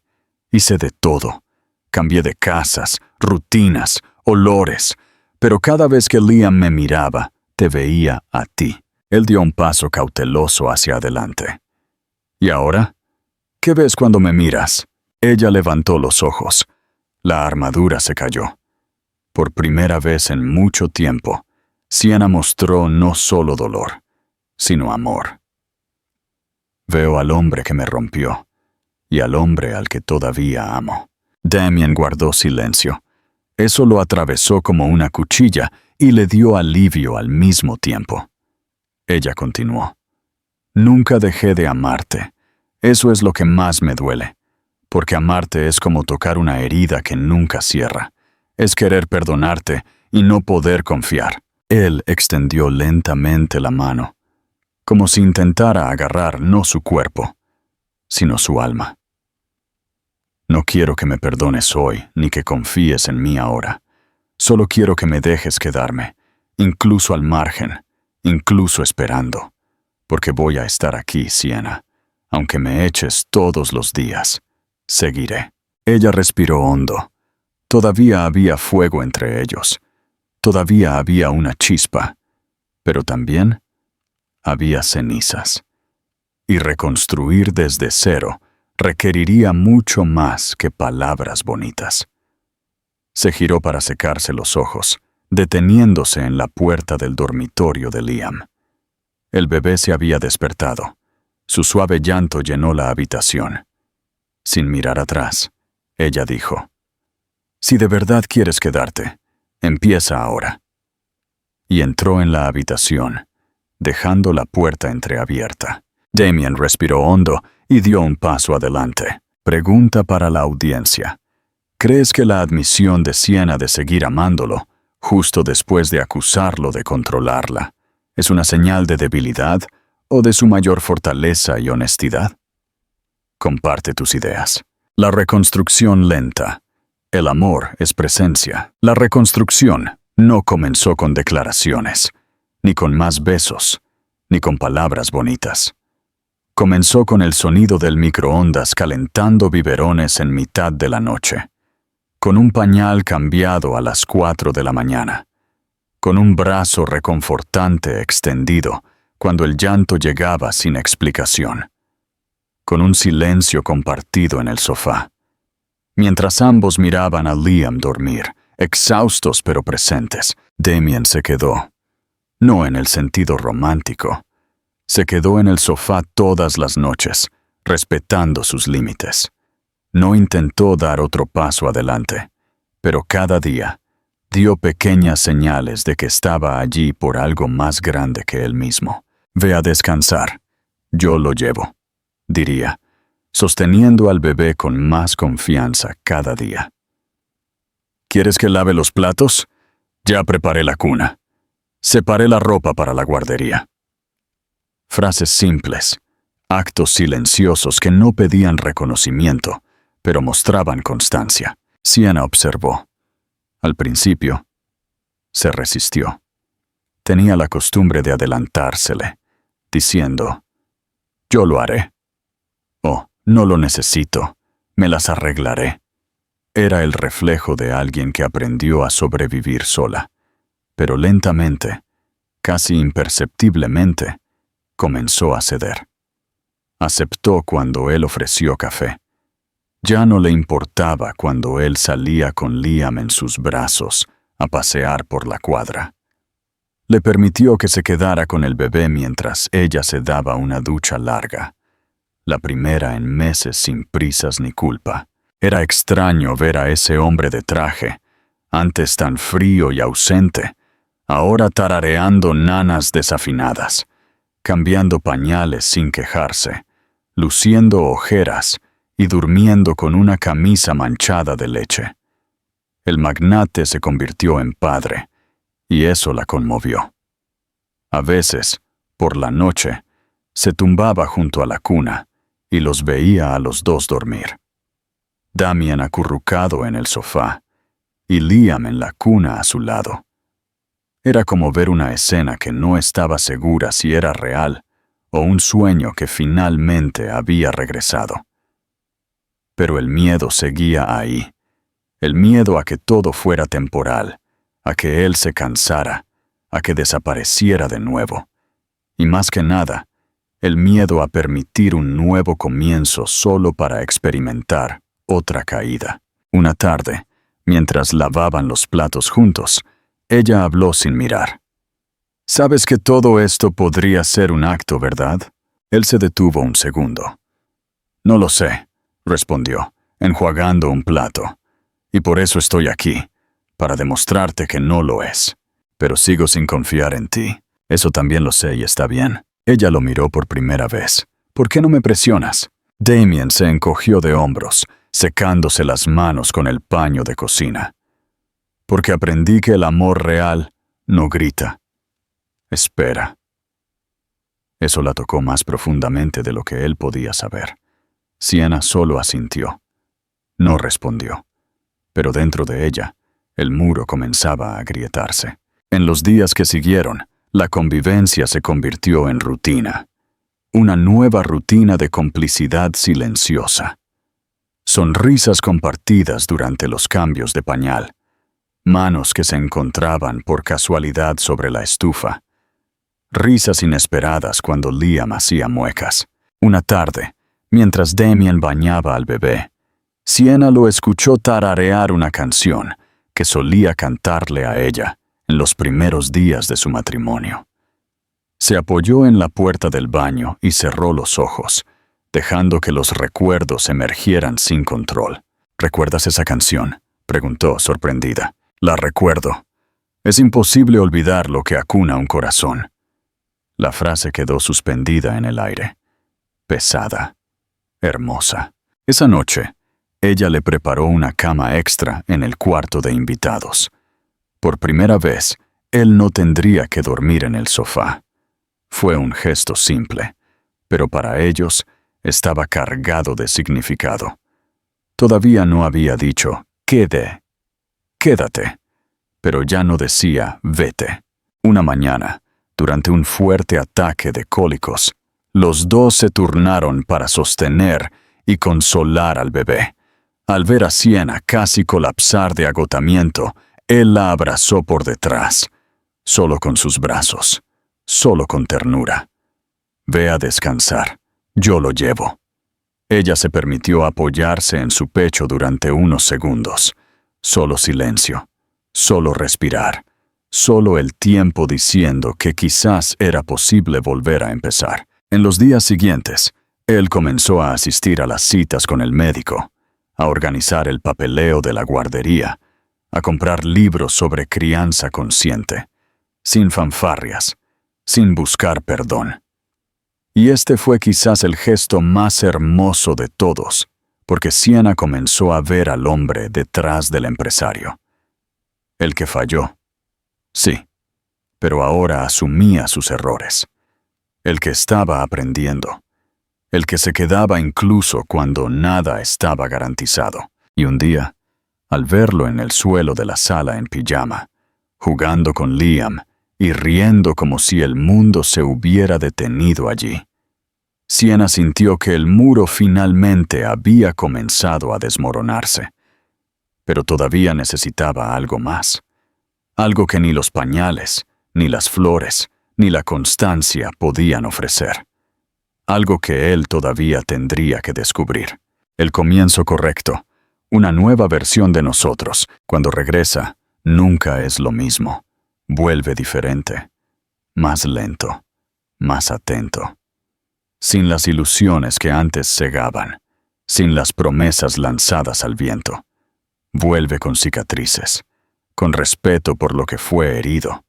Hice de todo. Cambié de casas, rutinas, olores, pero cada vez que Liam me miraba, te veía a ti. Él dio un paso cauteloso hacia adelante. ¿Y ahora? ¿Qué ves cuando me miras? Ella levantó los ojos. La armadura se cayó. Por primera vez en mucho tiempo, Sienna mostró no solo dolor, sino amor. Veo al hombre que me rompió, y al hombre al que todavía amo. Damian guardó silencio. Eso lo atravesó como una cuchilla y le dio alivio al mismo tiempo. Ella continuó. Nunca dejé de amarte. Eso es lo que más me duele. Porque amarte es como tocar una herida que nunca cierra. Es querer perdonarte y no poder confiar. Él extendió lentamente la mano, como si intentara agarrar no su cuerpo, sino su alma. No quiero que me perdones hoy ni que confíes en mí ahora. Solo quiero que me dejes quedarme, incluso al margen, incluso esperando. Porque voy a estar aquí, Sienna. Aunque me eches todos los días, seguiré. Ella respiró hondo. Todavía había fuego entre ellos. Todavía había una chispa. Pero también había cenizas. Y reconstruir desde cero requeriría mucho más que palabras bonitas. Se giró para secarse los ojos, deteniéndose en la puerta del dormitorio de Liam. El bebé se había despertado. Su suave llanto llenó la habitación. Sin mirar atrás, ella dijo: «Si de verdad quieres quedarte, empieza ahora». Y entró en la habitación, dejando la puerta entreabierta. Damien respiró hondo y dio un paso adelante. Pregunta para la audiencia. ¿Crees que la admisión de Sienna de seguir amándolo, justo después de acusarlo de controlarla, es una señal de debilidad o de su mayor fortaleza y honestidad? Comparte tus ideas. La reconstrucción lenta. El amor es presencia. La reconstrucción no comenzó con declaraciones, ni con más besos, ni con palabras bonitas. Comenzó con el sonido del microondas calentando biberones en mitad de la noche, con un pañal cambiado a las 4 de la mañana, con un brazo reconfortante extendido cuando el llanto llegaba sin explicación, con un silencio compartido en el sofá, mientras ambos miraban a Liam dormir, exhaustos pero presentes. Damien se quedó, no en el sentido romántico. Se quedó en el sofá todas las noches, respetando sus límites. No intentó dar otro paso adelante, pero cada día dio pequeñas señales de que estaba allí por algo más grande que él mismo. «Ve a descansar. Yo lo llevo», diría, sosteniendo al bebé con más confianza cada día. «¿Quieres que lave los platos? Ya preparé la cuna. Separé la ropa para la guardería». Frases simples, actos silenciosos que no pedían reconocimiento, pero mostraban constancia. Sienna observó. Al principio, se resistió. Tenía la costumbre de adelantársele, diciendo: «Yo lo haré». «Oh, no lo necesito. Me las arreglaré». Era el reflejo de alguien que aprendió a sobrevivir sola, pero lentamente, casi imperceptiblemente, comenzó a ceder. Aceptó cuando él ofreció café. Ya no le importaba cuando él salía con Liam en sus brazos a pasear por la cuadra. Le permitió que se quedara con el bebé mientras ella se daba una ducha larga, la primera en meses sin prisas ni culpa. Era extraño ver a ese hombre de traje, antes tan frío y ausente, ahora tarareando nanas desafinadas, cambiando pañales sin quejarse, luciendo ojeras y durmiendo con una camisa manchada de leche. El magnate se convirtió en padre, y eso la conmovió. A veces, por la noche, se tumbaba junto a la cuna y los veía a los dos dormir. Damien acurrucado en el sofá y Liam en la cuna a su lado. Era como ver una escena que no estaba segura si era real o un sueño que finalmente había regresado. Pero el miedo seguía ahí, el miedo a que todo fuera temporal, a que él se cansara, a que desapareciera de nuevo, y más que nada, el miedo a permitir un nuevo comienzo solo para experimentar otra caída. Una tarde, mientras lavaban los platos juntos, ella habló sin mirar. «Sabes que todo esto podría ser un acto, ¿verdad?» Él se detuvo un segundo. «No lo sé», respondió, enjuagando un plato. «Y por eso estoy aquí, para demostrarte que no lo es. Pero sigo sin confiar en ti. Eso también lo sé y está bien». Ella lo miró por primera vez. «¿Por qué no me presionas?» Damien se encogió de hombros, secándose las manos con el paño de cocina. «Porque aprendí que el amor real no grita. Espera». Eso la tocó más profundamente de lo que él podía saber. Sienna solo asintió. No respondió. Pero dentro de ella, el muro comenzaba a agrietarse. En los días que siguieron, la convivencia se convirtió en rutina. Una nueva rutina de complicidad silenciosa. sonrisas compartidas durante los cambios de pañal, manos que se encontraban por casualidad sobre la estufa, risas inesperadas cuando Liam hacía muecas. Una tarde, mientras Damien bañaba al bebé, Sienna lo escuchó tararear una canción que solía cantarle a ella en los primeros días de su matrimonio. Se apoyó en la puerta del baño y cerró los ojos, dejando que los recuerdos emergieran sin control. ¿Recuerdas esa canción?, preguntó, sorprendida. La recuerdo. Es imposible olvidar lo que acuna un corazón. La frase quedó suspendida en el aire. Pesada. Hermosa. Esa noche, ella le preparó una cama extra en el cuarto de invitados. Por primera vez, él no tendría que dormir en el sofá. Fue un gesto simple, pero para ellos estaba cargado de significado. Todavía no había dicho quédate, pero ya no decía vete. Una mañana, durante un fuerte ataque de cólicos, los dos se turnaron para sostener y consolar al bebé. Al ver a Sienna casi colapsar de agotamiento, él la abrazó por detrás, solo con sus brazos, solo con ternura. Ve a descansar, yo lo llevo. Ella se permitió apoyarse en su pecho durante unos segundos. Solo silencio, solo respirar, solo el tiempo diciendo que quizás era posible volver a empezar. En los días siguientes, él comenzó a asistir a las citas con el médico, a organizar el papeleo de la guardería, a comprar libros sobre crianza consciente, sin fanfarrias, sin buscar perdón. Y este fue quizás el gesto más hermoso de todos, porque Sienna comenzó a ver al hombre detrás del empresario. El que falló. Sí, pero ahora asumía sus errores. El que estaba aprendiendo. El que se quedaba incluso cuando nada estaba garantizado. Y un día, al verlo en el suelo de la sala en pijama, jugando con Liam y riendo como si el mundo se hubiera detenido allí, Sienna sintió que el muro finalmente había comenzado a desmoronarse. Pero todavía necesitaba algo más. Algo que ni los pañales, ni las flores, ni la constancia podían ofrecer. Algo que él todavía tendría que descubrir. El comienzo correcto. Una nueva versión de nosotros. Cuando regresa, nunca es lo mismo. Vuelve diferente. Más lento. Más atento. Sin las ilusiones que antes cegaban. Sin las promesas lanzadas al viento. Vuelve con cicatrices. Con respeto por lo que fue herido.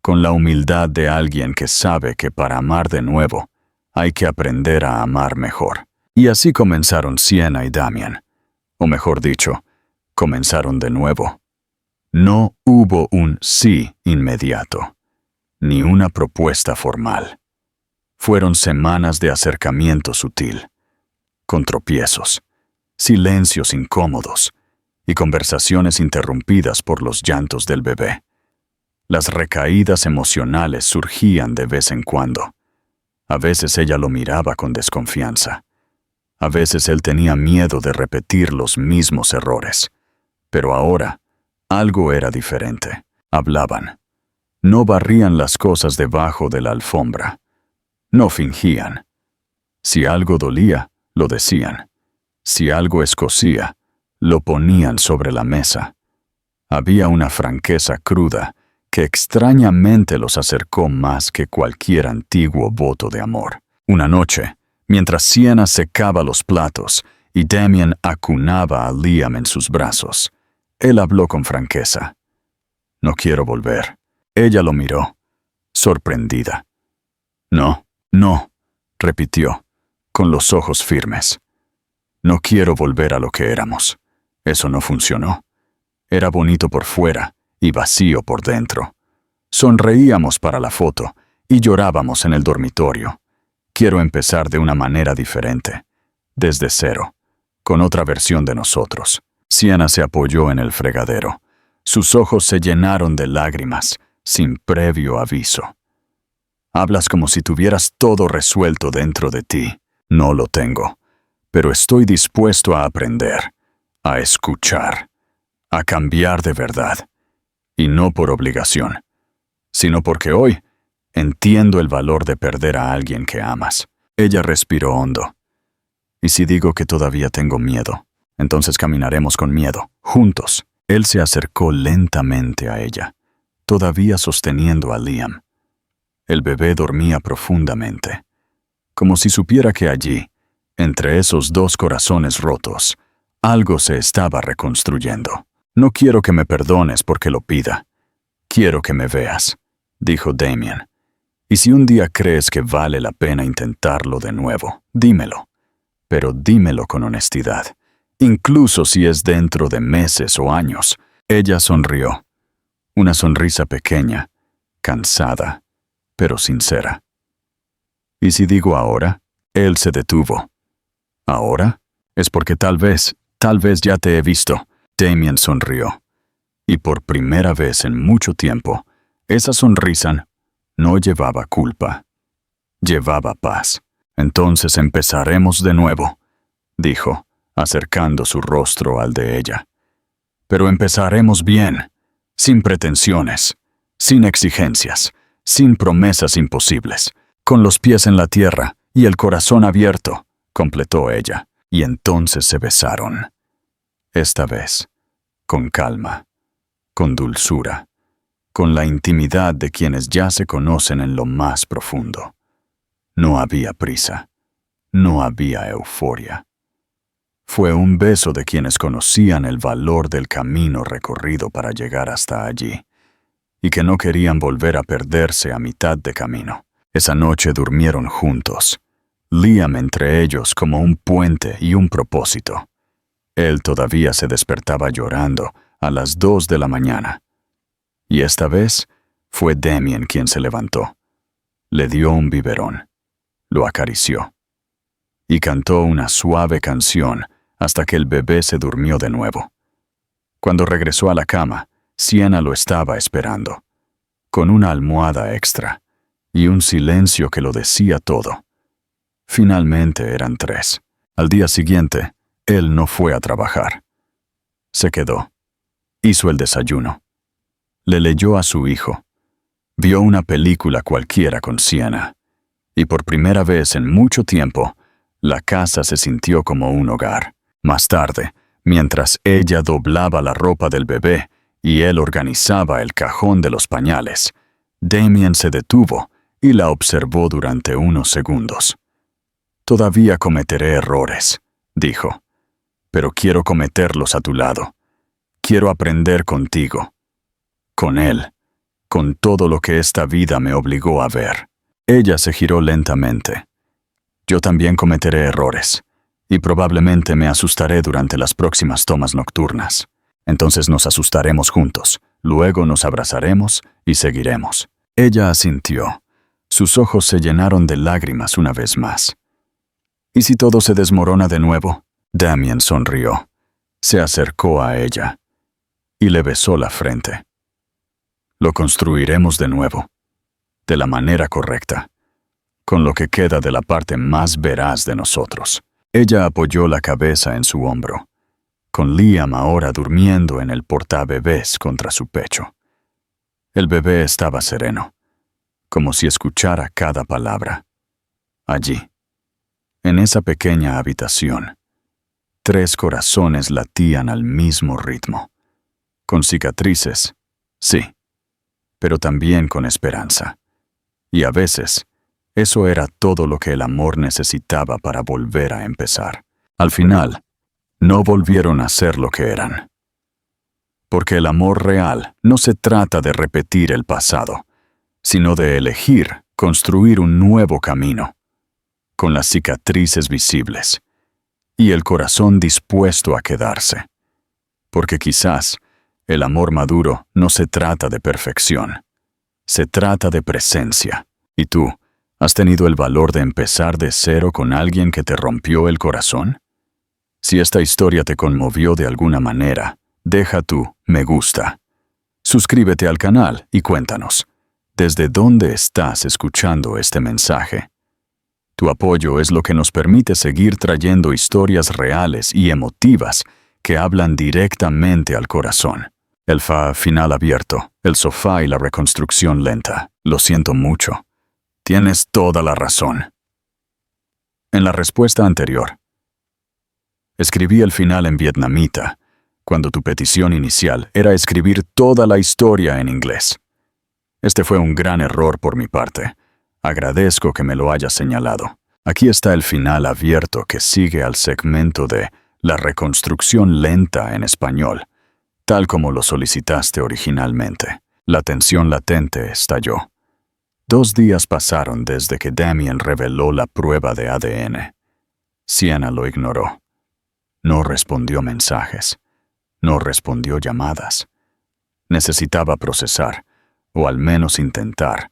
Con la humildad de alguien que sabe que para amar de nuevo, hay que aprender a amar mejor. Y así comenzaron Sienna y Damien. O mejor dicho, comenzaron de nuevo. No hubo un sí inmediato, ni una propuesta formal. Fueron semanas de acercamiento sutil, con tropiezos, silencios incómodos y conversaciones interrumpidas por los llantos del bebé. Las recaídas emocionales surgían de vez en cuando. A veces ella lo miraba con desconfianza. A veces él tenía miedo de repetir los mismos errores. Pero ahora, algo era diferente. Hablaban. No barrían las cosas debajo de la alfombra. No fingían. Si algo dolía, lo decían. Si algo escocía, lo ponían sobre la mesa. Había una franqueza cruda que extrañamente los acercó más que cualquier antiguo voto de amor. Una noche, mientras Sienna secaba los platos y Damien acunaba a Liam en sus brazos, él habló con franqueza. No quiero volver. Ella lo miró, sorprendida. No, repitió, con los ojos firmes. No quiero volver a lo que éramos. Eso no funcionó. Era bonito por fuera y vacío por dentro. Sonreíamos para la foto y llorábamos en el dormitorio. Quiero empezar de una manera diferente, desde cero, con otra versión de nosotros. Sienna se apoyó en el fregadero. Sus ojos se llenaron de lágrimas, sin previo aviso. Hablas como si tuvieras todo resuelto dentro de ti. No lo tengo. pero estoy dispuesto a aprender, a escuchar, a cambiar de verdad, y no por obligación, sino porque hoy entiendo el valor de perder a alguien que amas. Ella respiró hondo. ¿Y si digo que todavía tengo miedo? Entonces caminaremos con miedo, juntos. Él se acercó lentamente a ella, todavía sosteniendo a Liam. El bebé dormía profundamente, como si supiera que allí, entre esos dos corazones rotos, algo se estaba reconstruyendo. No quiero que me perdones porque lo pida. Quiero que me veas, dijo Damien. Y si un día crees que vale la pena intentarlo de nuevo, dímelo. Pero dímelo con honestidad, incluso si es dentro de meses o años. Ella sonrió. Una sonrisa pequeña, cansada, pero sincera. ¿Y si digo ahora? Él se detuvo. ¿Ahora? Es porque tal vez ya te he visto. Damien sonrió. Y por primera vez en mucho tiempo, esa sonrisa no llevaba culpa. Llevaba paz. Entonces empezaremos de nuevo, dijo, acercando su rostro al de ella. Pero empezaremos bien, sin pretensiones, sin exigencias, sin promesas imposibles, con los pies en la tierra y el corazón abierto, completó ella, y entonces se besaron. Esta vez, con calma, con dulzura, con la intimidad de quienes ya se conocen en lo más profundo. No había prisa, no había euforia. Fue un beso de quienes conocían el valor del camino recorrido para llegar hasta allí, y que no querían volver a perderse a mitad de camino. Esa noche durmieron juntos, Liam entre ellos como un puente y un propósito. Él todavía se despertaba llorando a las 2 de la mañana. Y esta vez fue Damien quien se levantó. Le dio un biberón, lo acarició y cantó una suave canción hasta que el bebé se durmió de nuevo. Cuando regresó a la cama, Sienna lo estaba esperando, con una almohada extra y un silencio que lo decía todo. Finalmente eran 3. Al día siguiente, él no fue a trabajar. Se quedó. Hizo el desayuno. Le leyó a su hijo. Vio una película cualquiera con Sienna. Y por primera vez en mucho tiempo, la casa se sintió como un hogar. Más tarde, mientras ella doblaba la ropa del bebé y él organizaba el cajón de los pañales, Damien se detuvo y la observó durante unos segundos. «Todavía cometeré errores», dijo, «pero quiero cometerlos a tu lado. Quiero aprender contigo, con él, con todo lo que esta vida me obligó a ver». Ella se giró lentamente. «Yo también cometeré errores, y probablemente me asustaré durante las próximas tomas nocturnas. Entonces nos asustaremos juntos, luego nos abrazaremos y seguiremos». Ella asintió. Sus ojos se llenaron de lágrimas una vez más. «¿Y si todo se desmorona de nuevo?» Damien sonrió. Se acercó a ella y le besó la frente. «Lo construiremos de nuevo, de la manera correcta, con lo que queda de la parte más veraz de nosotros». Ella apoyó la cabeza en su hombro, con Liam ahora durmiendo en el portabebés contra su pecho. El bebé estaba sereno, como si escuchara cada palabra. Allí, en esa pequeña habitación, 3 corazones latían al mismo ritmo, con cicatrices, sí, pero también con esperanza. Y a veces, eso era todo lo que el amor necesitaba para volver a empezar. Al final, no volvieron a ser lo que eran. Porque el amor real no se trata de repetir el pasado, sino de elegir construir un nuevo camino, con las cicatrices visibles y el corazón dispuesto a quedarse. Porque quizás el amor maduro no se trata de perfección, se trata de presencia. ¿Y tú, has tenido el valor de empezar de cero con alguien que te rompió el corazón? Si esta historia te conmovió de alguna manera, deja tu me gusta. Suscríbete al canal y cuéntanos, ¿desde dónde estás escuchando este mensaje? Tu apoyo es lo que nos permite seguir trayendo historias reales y emotivas que hablan directamente al corazón. El final abierto, el sofá y la reconstrucción lenta. Lo siento mucho. Tienes toda la razón. En la respuesta anterior, escribí el final en vietnamita, cuando tu petición inicial era escribir toda la historia en inglés. Este fue un gran error por mi parte. Agradezco que me lo hayas señalado. Aquí está el final abierto que sigue al segmento de la reconstrucción lenta en español, tal como lo solicitaste originalmente. La tensión latente estalló. 2 días pasaron desde que Damien reveló la prueba de ADN. Sienna lo ignoró. No respondió mensajes. No respondió llamadas. Necesitaba procesar, o al menos intentar,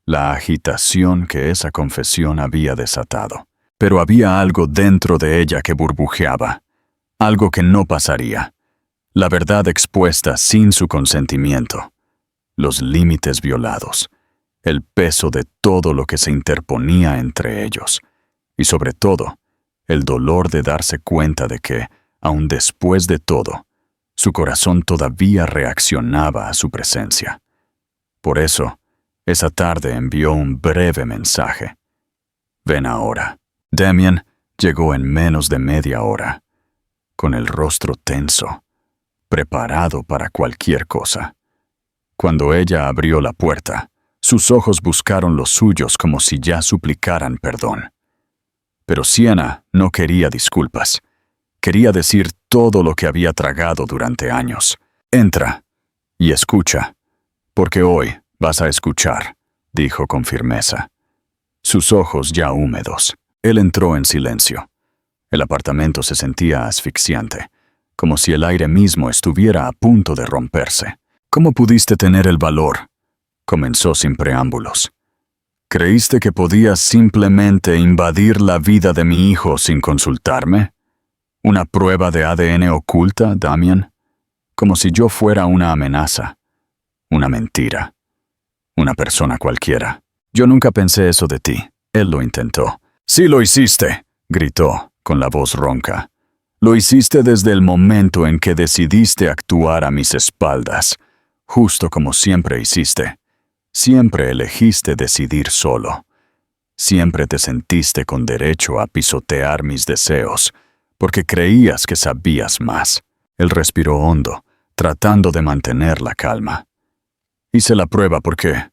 la agitación que esa confesión había desatado. Pero había algo dentro de ella que burbujeaba, algo que no pasaría. La verdad expuesta sin su consentimiento, los límites violados, el peso de todo lo que se interponía entre ellos, y sobre todo, el dolor de darse cuenta de que, aun después de todo, su corazón todavía reaccionaba a su presencia. Por eso, esa tarde envió un breve mensaje. Ven ahora. Damien llegó en menos de media hora, con el rostro tenso, preparado para cualquier cosa. Cuando ella abrió la puerta, sus ojos buscaron los suyos como si ya suplicaran perdón. Pero Sienna no quería disculpas. Quería decir todo lo que había tragado durante años. Entra y escucha, porque hoy vas a escuchar, dijo con firmeza. Sus ojos ya húmedos. Él entró en silencio. El apartamento se sentía asfixiante, como si el aire mismo estuviera a punto de romperse. ¿Cómo pudiste tener el valor? Comenzó sin preámbulos. ¿Creíste que podías simplemente invadir la vida de mi hijo sin consultarme? ¿Una prueba de ADN oculta, Damien? Como si yo fuera una amenaza, una mentira, una persona cualquiera. Yo nunca pensé eso de ti. Él lo intentó. ¡Sí lo hiciste!, gritó, con la voz ronca. Lo hiciste desde el momento en que decidiste actuar a mis espaldas, justo como siempre hiciste. Siempre elegiste decidir solo. Siempre te sentiste con derecho a pisotear mis deseos, porque creías que sabías más. Él respiró hondo, tratando de mantener la calma. Hice la prueba porque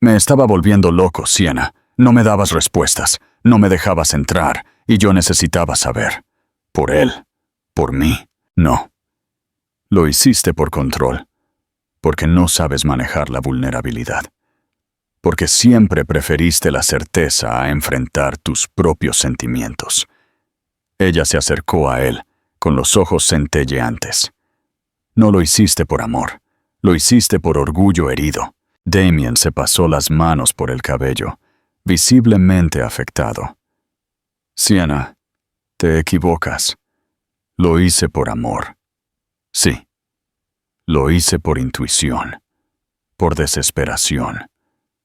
me estaba volviendo loco, Sienna. No me dabas respuestas, no me dejabas entrar, y yo necesitaba saber. Por él, por mí, no. Lo hiciste por control, porque no sabes manejar la vulnerabilidad, porque siempre preferiste la certeza a enfrentar tus propios sentimientos. Ella se acercó a él, con los ojos centelleantes. No lo hiciste por amor, lo hiciste por orgullo herido. Damien se pasó las manos por el cabello, visiblemente afectado. Sienna, te equivocas. Lo hice por amor. Sí. Lo hice por intuición, por desesperación,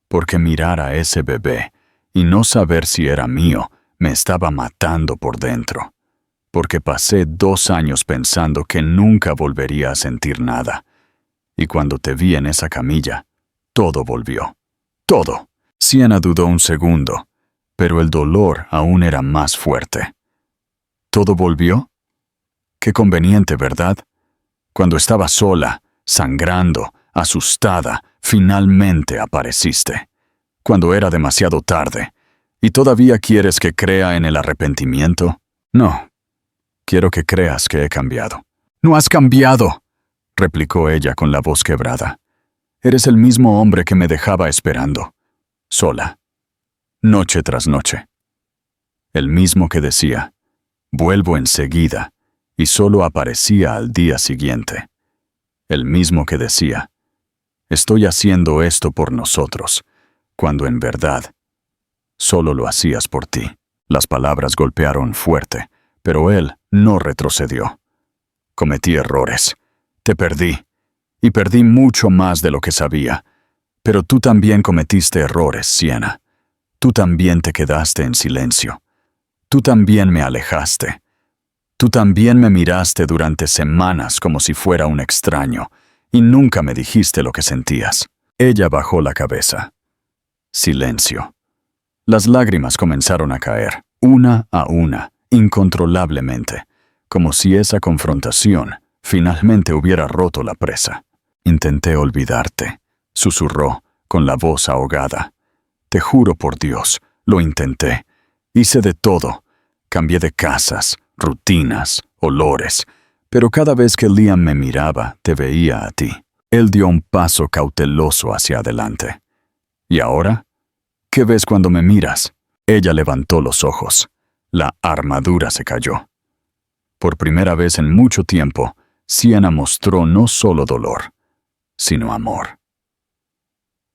porque mirar a ese bebé y no saber si era mío me estaba matando por dentro, porque pasé 2 años pensando que nunca volvería a sentir nada, y cuando te vi en esa camilla, todo volvió. Todo. Sienna dudó un segundo, pero el dolor aún era más fuerte. ¿Todo volvió? Qué conveniente, ¿verdad? Cuando estaba sola, sangrando, asustada, finalmente apareciste. Cuando era demasiado tarde. ¿Y todavía quieres que crea en el arrepentimiento? No. Quiero que creas que he cambiado. ¡No has cambiado!, replicó ella con la voz quebrada. Eres el mismo hombre que me dejaba esperando. Sola. Noche tras noche. El mismo que decía, vuelvo enseguida, y solo aparecía al día siguiente. El mismo que decía, estoy haciendo esto por nosotros, cuando en verdad, solo lo hacías por ti. Las palabras golpearon fuerte, pero él no retrocedió. Cometí errores. Te perdí. Y perdí mucho más de lo que sabía. Pero tú también cometiste errores, Sienna. Tú también te quedaste en silencio. Tú también me alejaste. Tú también me miraste durante semanas como si fuera un extraño, y nunca me dijiste lo que sentías. Ella bajó la cabeza. Silencio. Las lágrimas comenzaron a caer, una a una, incontrolablemente, como si esa confrontación finalmente hubiera roto la presa. Intenté olvidarte, susurró, con la voz ahogada. Te juro por Dios, lo intenté. Hice de todo. Cambié de casas, rutinas, olores, pero cada vez que Liam me miraba, te veía a ti. Él dio un paso cauteloso hacia adelante. ¿Y ahora? ¿Qué ves cuando me miras? Ella levantó los ojos. La armadura se cayó. Por primera vez en mucho tiempo, Sienna mostró no solo dolor, sino amor.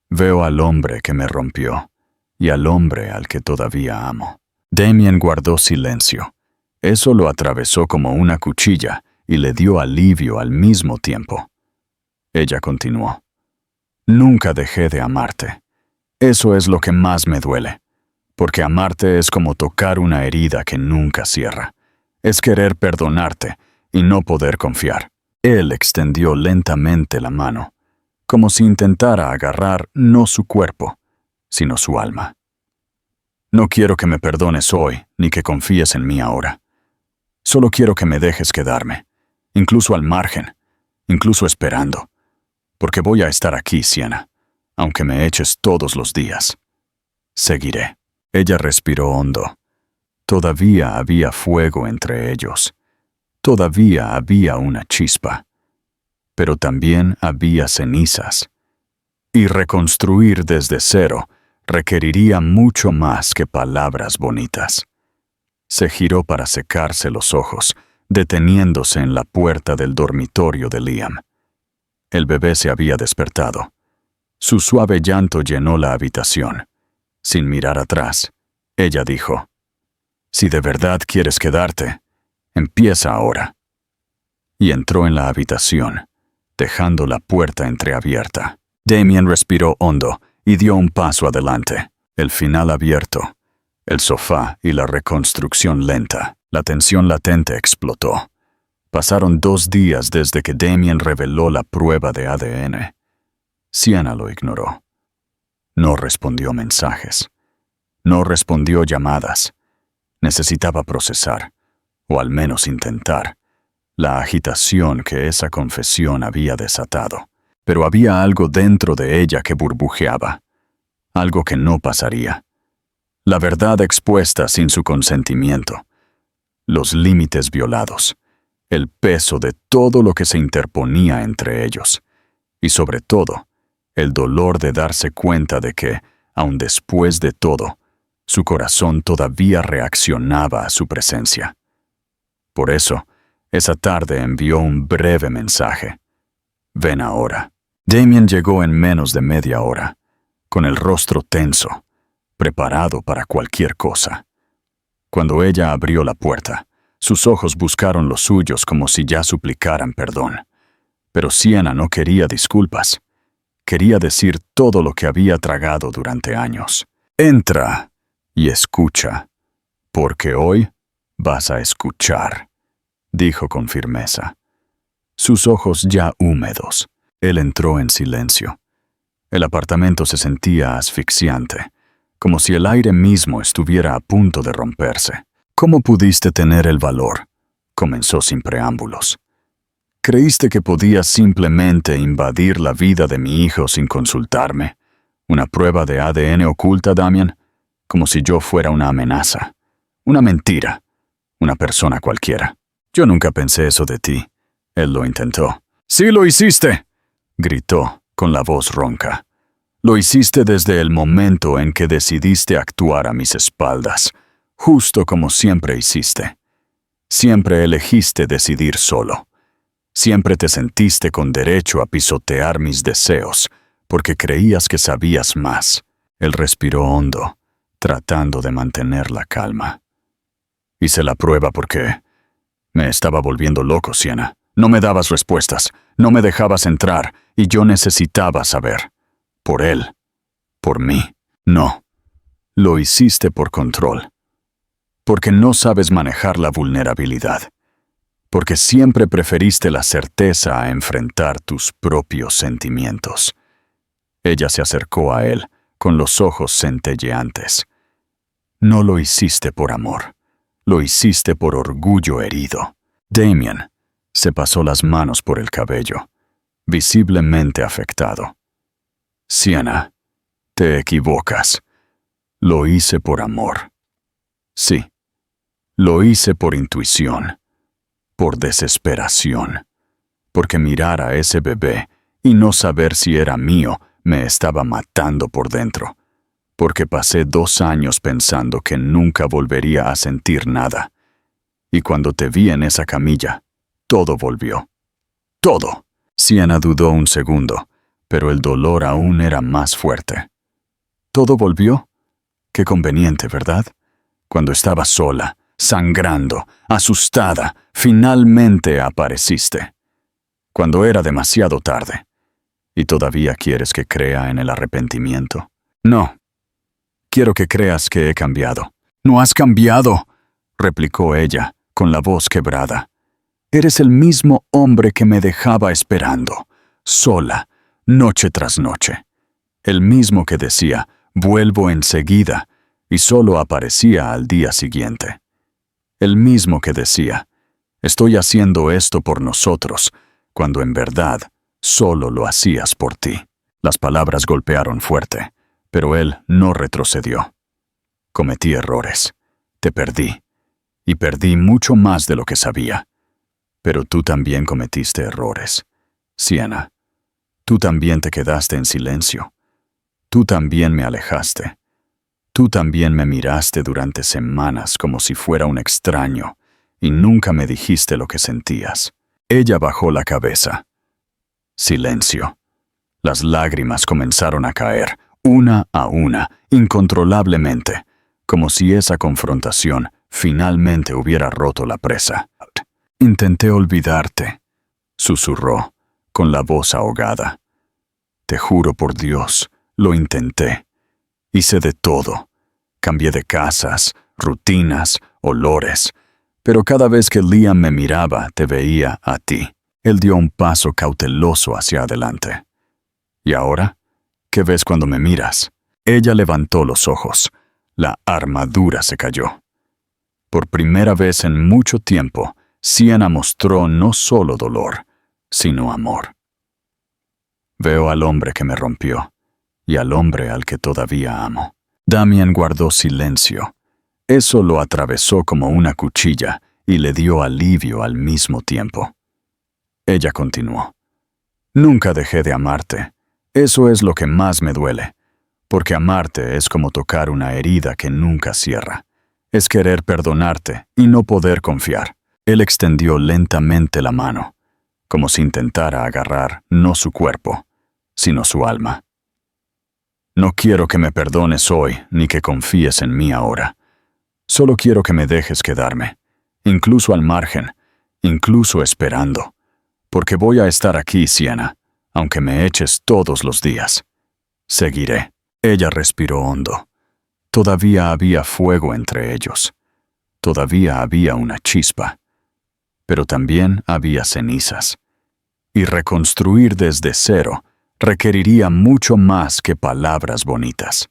Veo al hombre que me rompió y al hombre al que todavía amo. Damien guardó silencio. Eso lo atravesó como una cuchilla y le dio alivio al mismo tiempo. Ella continuó. Nunca dejé de amarte. Eso es lo que más me duele, porque amarte es como tocar una herida que nunca cierra. Es querer perdonarte y no poder confiar. Él extendió lentamente la mano, como si intentara agarrar no su cuerpo, sino su alma. No quiero que me perdones hoy, ni que confíes en mí ahora. Solo quiero que me dejes quedarme, incluso al margen, incluso esperando, porque voy a estar aquí, Sienna, aunque me eches todos los días. Seguiré. Ella respiró hondo. Todavía había fuego entre ellos. Todavía había una chispa. Pero también había cenizas. Y reconstruir desde cero requeriría mucho más que palabras bonitas. Se giró para secarse los ojos, deteniéndose en la puerta del dormitorio de Liam. El bebé se había despertado. Su suave llanto llenó la habitación. Sin mirar atrás, ella dijo, «Si de verdad quieres quedarte, empieza ahora». Y entró en la habitación, dejando la puerta entreabierta. Damien respiró hondo y dio un paso adelante. El final abierto, el sofá y la reconstrucción lenta. La tensión latente explotó. Pasaron 2 días desde que Damien reveló la prueba de ADN. Sienna lo ignoró. No respondió mensajes. No respondió llamadas. Necesitaba procesar, o al menos intentar, la agitación que esa confesión había desatado. Pero había algo dentro de ella que burbujeaba. Algo que no pasaría. La verdad expuesta sin su consentimiento. Los límites violados. El peso de todo lo que se interponía entre ellos. Y sobre todo, el dolor de darse cuenta de que, aun después de todo, su corazón todavía reaccionaba a su presencia. Por eso, esa tarde envió un breve mensaje. «Ven ahora». Damien llegó en menos de media hora, con el rostro tenso, preparado para cualquier cosa. Cuando ella abrió la puerta, sus ojos buscaron los suyos como si ya suplicaran perdón. Pero Sienna no quería disculpas. Quería decir todo lo que había tragado durante años. «Entra y escucha, porque hoy vas a escuchar», dijo con firmeza. Sus ojos ya húmedos. Él entró en silencio. El apartamento se sentía asfixiante, como si el aire mismo estuviera a punto de romperse. «¿Cómo pudiste tener el valor?», comenzó sin preámbulos. «¿Creíste que podías simplemente invadir la vida de mi hijo sin consultarme? ¿Una prueba de ADN oculta, Damien? Como si yo fuera una amenaza. Una mentira. Una persona cualquiera. Yo nunca pensé eso de ti». Él lo intentó. «¡Sí lo hiciste!», gritó, con la voz ronca. «Lo hiciste desde el momento en que decidiste actuar a mis espaldas, justo como siempre hiciste. Siempre elegiste decidir solo. Siempre te sentiste con derecho a pisotear mis deseos, porque creías que sabías más». Él respiró hondo, tratando de mantener la calma. «Hice la prueba porque me estaba volviendo loco, Sienna. No me dabas respuestas, no me dejabas entrar, y yo necesitaba saber. Por él, por mí. No, Lo hiciste por control. Porque no sabes manejar la vulnerabilidad. Porque siempre preferiste la certeza a enfrentar tus propios sentimientos. Ella se acercó a él, con los ojos centelleantes. No lo hiciste por amor. Lo hiciste por orgullo herido. Damien se pasó las manos por el cabello, visiblemente afectado. Sienna, te equivocas. Lo hice por amor. Sí, lo hice por intuición, por desesperación, porque mirar a ese bebé y no saber si era mío me estaba matando por dentro, porque pasé 2 años pensando que nunca volvería a sentir nada. Y cuando te vi en esa camilla, todo volvió. ¡Todo! Sienna dudó un segundo, pero el dolor aún era más fuerte. ¿Todo volvió? Qué conveniente, ¿verdad? Cuando estaba sola, sangrando, asustada, finalmente apareciste. Cuando era demasiado tarde. ¿Y todavía quieres que crea en el arrepentimiento? No. Quiero que creas que he cambiado. ¡No has cambiado!, replicó ella, con la voz quebrada. Eres el mismo hombre que me dejaba esperando, sola, noche tras noche. El mismo que decía, vuelvo enseguida, y solo aparecía al día siguiente. El mismo que decía, estoy haciendo esto por nosotros, cuando en verdad solo lo hacías por ti. Las palabras golpearon fuerte, pero él no retrocedió. Cometí errores. Te perdí. Y perdí mucho más de lo que sabía. Pero tú también cometiste errores. Sienna, tú también te quedaste en silencio. Tú también me alejaste. Tú también me miraste durante semanas como si fuera un extraño, y nunca me dijiste lo que sentías. Ella bajó la cabeza. Silencio. Las lágrimas comenzaron a caer, una a una, incontrolablemente, como si esa confrontación finalmente hubiera roto la presa. Intenté olvidarte, susurró, con la voz ahogada. Te juro por Dios, lo intenté. Hice de todo. Cambié de casas, rutinas, olores. Pero cada vez que Liam me miraba, te veía a ti. Él dio un paso cauteloso hacia adelante. ¿Y ahora? ¿Qué ves cuando me miras? Ella levantó los ojos. La armadura se cayó. Por primera vez en mucho tiempo, Sienna mostró no solo dolor, sino amor. Veo al hombre que me rompió, y al hombre al que todavía amo. Damien guardó silencio. Eso lo atravesó como una cuchilla y le dio alivio al mismo tiempo. Ella continuó. Nunca dejé de amarte. Eso es lo que más me duele, porque amarte es como tocar una herida que nunca cierra. Es querer perdonarte y no poder confiar. Él extendió lentamente la mano, como si intentara agarrar no su cuerpo, sino su alma. No quiero que me perdones hoy ni que confíes en mí ahora. Solo quiero que me dejes quedarme, incluso al margen, incluso esperando, porque voy a estar aquí, Sienna, aunque me eches todos los días. Seguiré. Ella respiró hondo. Todavía había fuego entre ellos. Todavía había una chispa. Pero también había cenizas. Y reconstruir desde cero requeriría mucho más que palabras bonitas.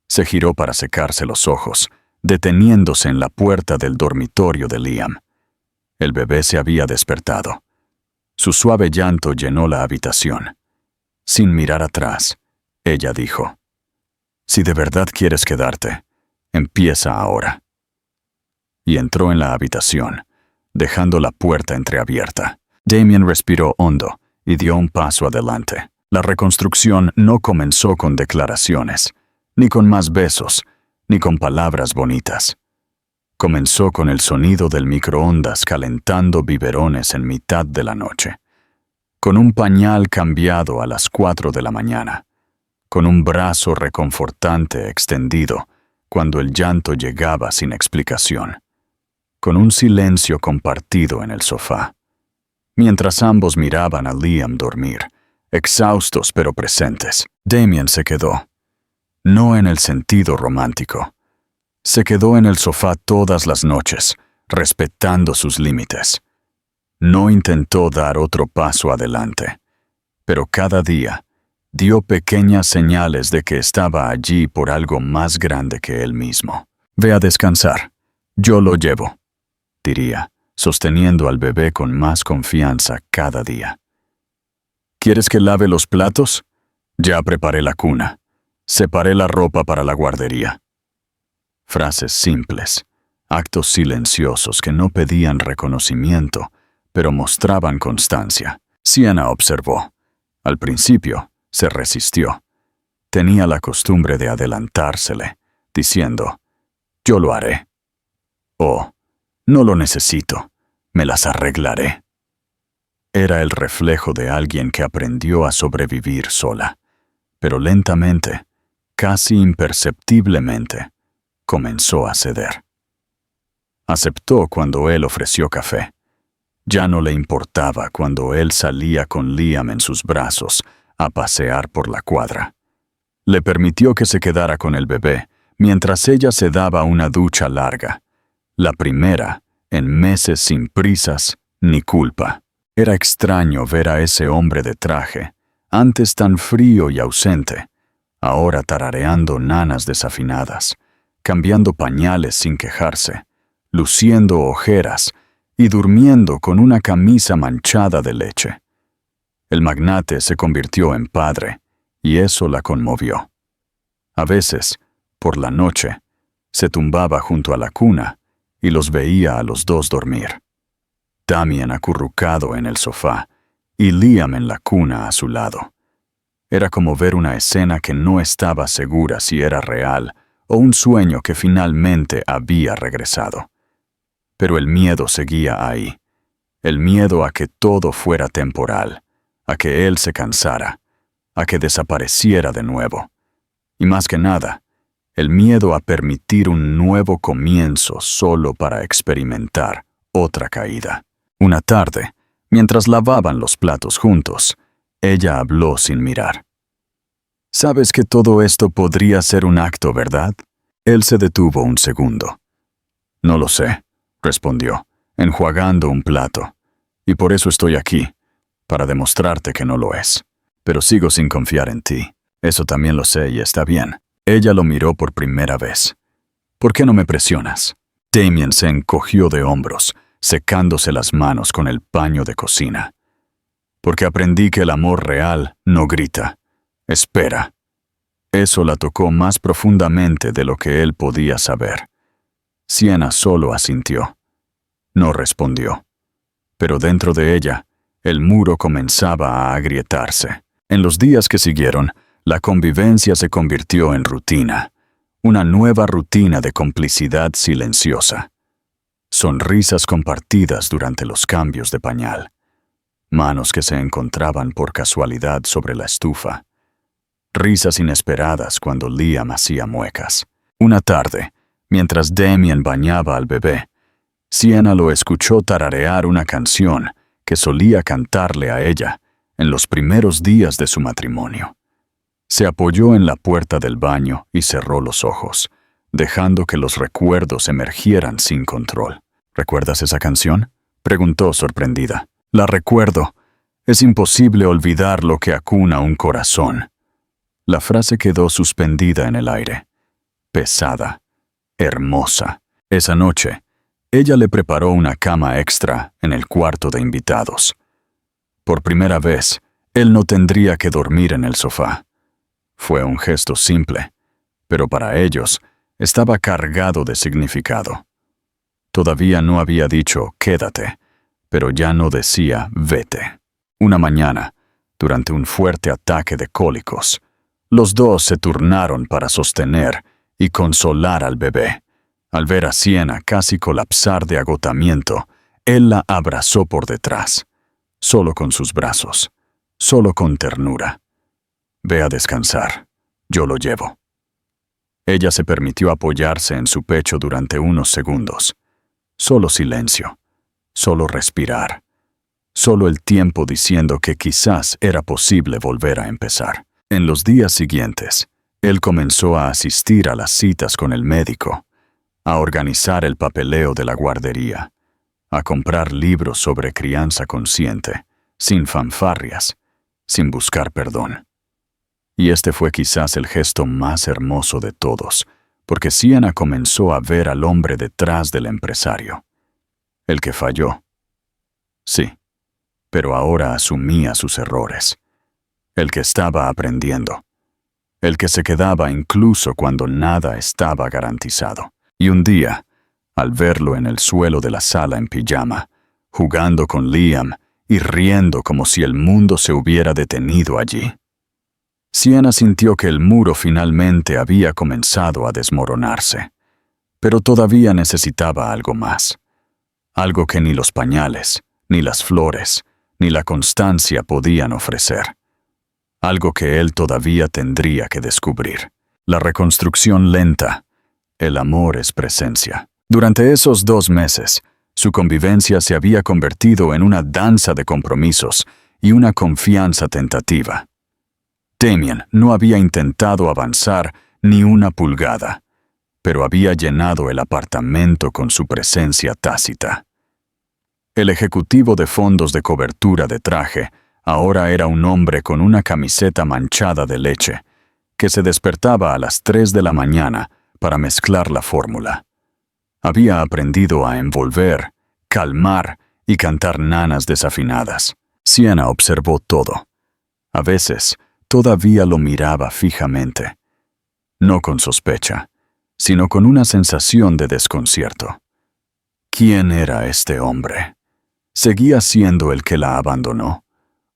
Se giró para secarse los ojos, deteniéndose en la puerta del dormitorio de Liam. El bebé se había despertado. Su suave llanto llenó la habitación. Sin mirar atrás, ella dijo, «Si de verdad quieres quedarte, empieza ahora». Y entró en la habitación, dejando la puerta entreabierta. Damien respiró hondo y dio un paso adelante. La reconstrucción no comenzó con declaraciones, ni con más besos, ni con palabras bonitas. Comenzó con el sonido del microondas calentando biberones en mitad de la noche, con un pañal cambiado a las 4 de la mañana, con un brazo reconfortante extendido cuando el llanto llegaba sin explicación, con un silencio compartido en el sofá, mientras ambos miraban a Liam dormir, exhaustos pero presentes. Damien se quedó. no en el sentido romántico. Se quedó en el sofá todas las noches, respetando sus límites. No intentó dar otro paso adelante, pero cada día dio pequeñas señales de que estaba allí por algo más grande que él mismo. «Ve a descansar. Yo lo llevo», diría, sosteniendo al bebé con más confianza cada día. «¿Quieres que lave los platos? Ya preparé la cuna. Separé la ropa para la guardería». Frases simples, actos silenciosos que no pedían reconocimiento, pero mostraban constancia. Sienna observó. Al principio, se resistió. Tenía la costumbre de adelantársele, diciendo, «Yo lo haré». O, «No lo necesito, me las arreglaré». Era el reflejo de alguien que aprendió a sobrevivir sola, pero lentamente, casi imperceptiblemente, comenzó a ceder. Aceptó cuando él ofreció café. Ya no le importaba cuando él salía con Liam en sus brazos a pasear por la cuadra. Le permitió que se quedara con el bebé mientras ella se daba una ducha larga, la primera en meses sin prisas ni culpa. Era extraño ver a ese hombre de traje, antes tan frío y ausente, ahora tarareando nanas desafinadas, cambiando pañales sin quejarse, luciendo ojeras y durmiendo con una camisa manchada de leche. El magnate se convirtió en padre, y eso la conmovió. A veces, por la noche, se tumbaba junto a la cuna y los veía a los dos dormir. Damien acurrucado en el sofá y Liam en la cuna a su lado. Era como ver una escena que no estaba segura si era real o un sueño que finalmente había regresado. Pero el miedo seguía ahí. El miedo a que todo fuera temporal, a que él se cansara, a que desapareciera de nuevo. Y más que nada, el miedo a permitir un nuevo comienzo solo para experimentar otra caída. Una tarde, mientras lavaban los platos juntos, ella habló sin mirar. «Sabes que todo esto podría ser un acto, ¿verdad?» Él se detuvo un segundo. «No lo sé», respondió, enjuagando un plato. «Y por eso estoy aquí, para demostrarte que no lo es. Pero sigo sin confiar en ti. Eso también lo sé y está bien». Ella lo miró por primera vez. «¿Por qué no me presionas?» Damien se encogió de hombros, secándose las manos con el paño de cocina. «Porque aprendí que el amor real no grita. Espera». Eso la tocó más profundamente de lo que él podía saber. Sienna solo asintió. No respondió. Pero dentro de ella, el muro comenzaba a agrietarse. En los días que siguieron, la convivencia se convirtió en rutina. Una nueva rutina de complicidad silenciosa. Sonrisas compartidas durante los cambios de pañal. Manos que se encontraban por casualidad sobre la estufa. Risas inesperadas cuando Liam hacía muecas. Una tarde, mientras Damien bañaba al bebé, Sienna lo escuchó tararear una canción que solía cantarle a ella en los primeros días de su matrimonio. Se apoyó en la puerta del baño y cerró los ojos, dejando que los recuerdos emergieran sin control. «¿Recuerdas esa canción?», preguntó sorprendida. «La recuerdo. Es imposible olvidar lo que acuna un corazón». La frase quedó suspendida en el aire. Pesada, hermosa. Esa noche, ella le preparó una cama extra en el cuarto de invitados. Por primera vez, él no tendría que dormir en el sofá. Fue un gesto simple, pero para ellos estaba cargado de significado. Todavía no había dicho «quédate», pero ya no decía «vete». Una mañana, durante un fuerte ataque de cólicos, los dos se turnaron para sostener y consolar al bebé. Al ver a Sienna casi colapsar de agotamiento, él la abrazó por detrás, solo con sus brazos, solo con ternura. «Ve a descansar, yo lo llevo». Ella se permitió apoyarse en su pecho durante unos segundos. Solo silencio, solo respirar, solo el tiempo diciendo que quizás era posible volver a empezar. En los días siguientes, Él comenzó a asistir a las citas con el médico, a organizar el papeleo de la guardería, a comprar libros sobre crianza consciente, sin fanfarrias, sin buscar perdón. Y este fue quizás el gesto más hermoso de todos, porque Sienna comenzó a ver al hombre detrás del empresario. El que falló. Sí, pero ahora asumía sus errores. El que estaba aprendiendo. El que se quedaba incluso cuando nada estaba garantizado. Y un día, al verlo en el suelo de la sala en pijama, jugando con Liam y riendo como si el mundo se hubiera detenido allí, Sienna sintió que el muro finalmente había comenzado a desmoronarse, pero todavía necesitaba algo más. Algo que ni los pañales, ni las flores, ni la constancia podían ofrecer. Algo que él todavía tendría que descubrir. La reconstrucción lenta. El amor es presencia. Durante esos 2 meses, su convivencia se había convertido en una danza de compromisos y una confianza tentativa. Damien no había intentado avanzar ni una pulgada, pero había llenado el apartamento con su presencia tácita. El ejecutivo de fondos de cobertura de traje ahora era un hombre con una camiseta manchada de leche, que se despertaba a las 3 de la mañana para mezclar la fórmula. Había aprendido a envolver, calmar y cantar nanas desafinadas. Sienna observó todo. A veces, todavía lo miraba fijamente. No con sospecha, sino con una sensación de desconcierto. ¿Quién era este hombre? ¿Seguía siendo el que la abandonó?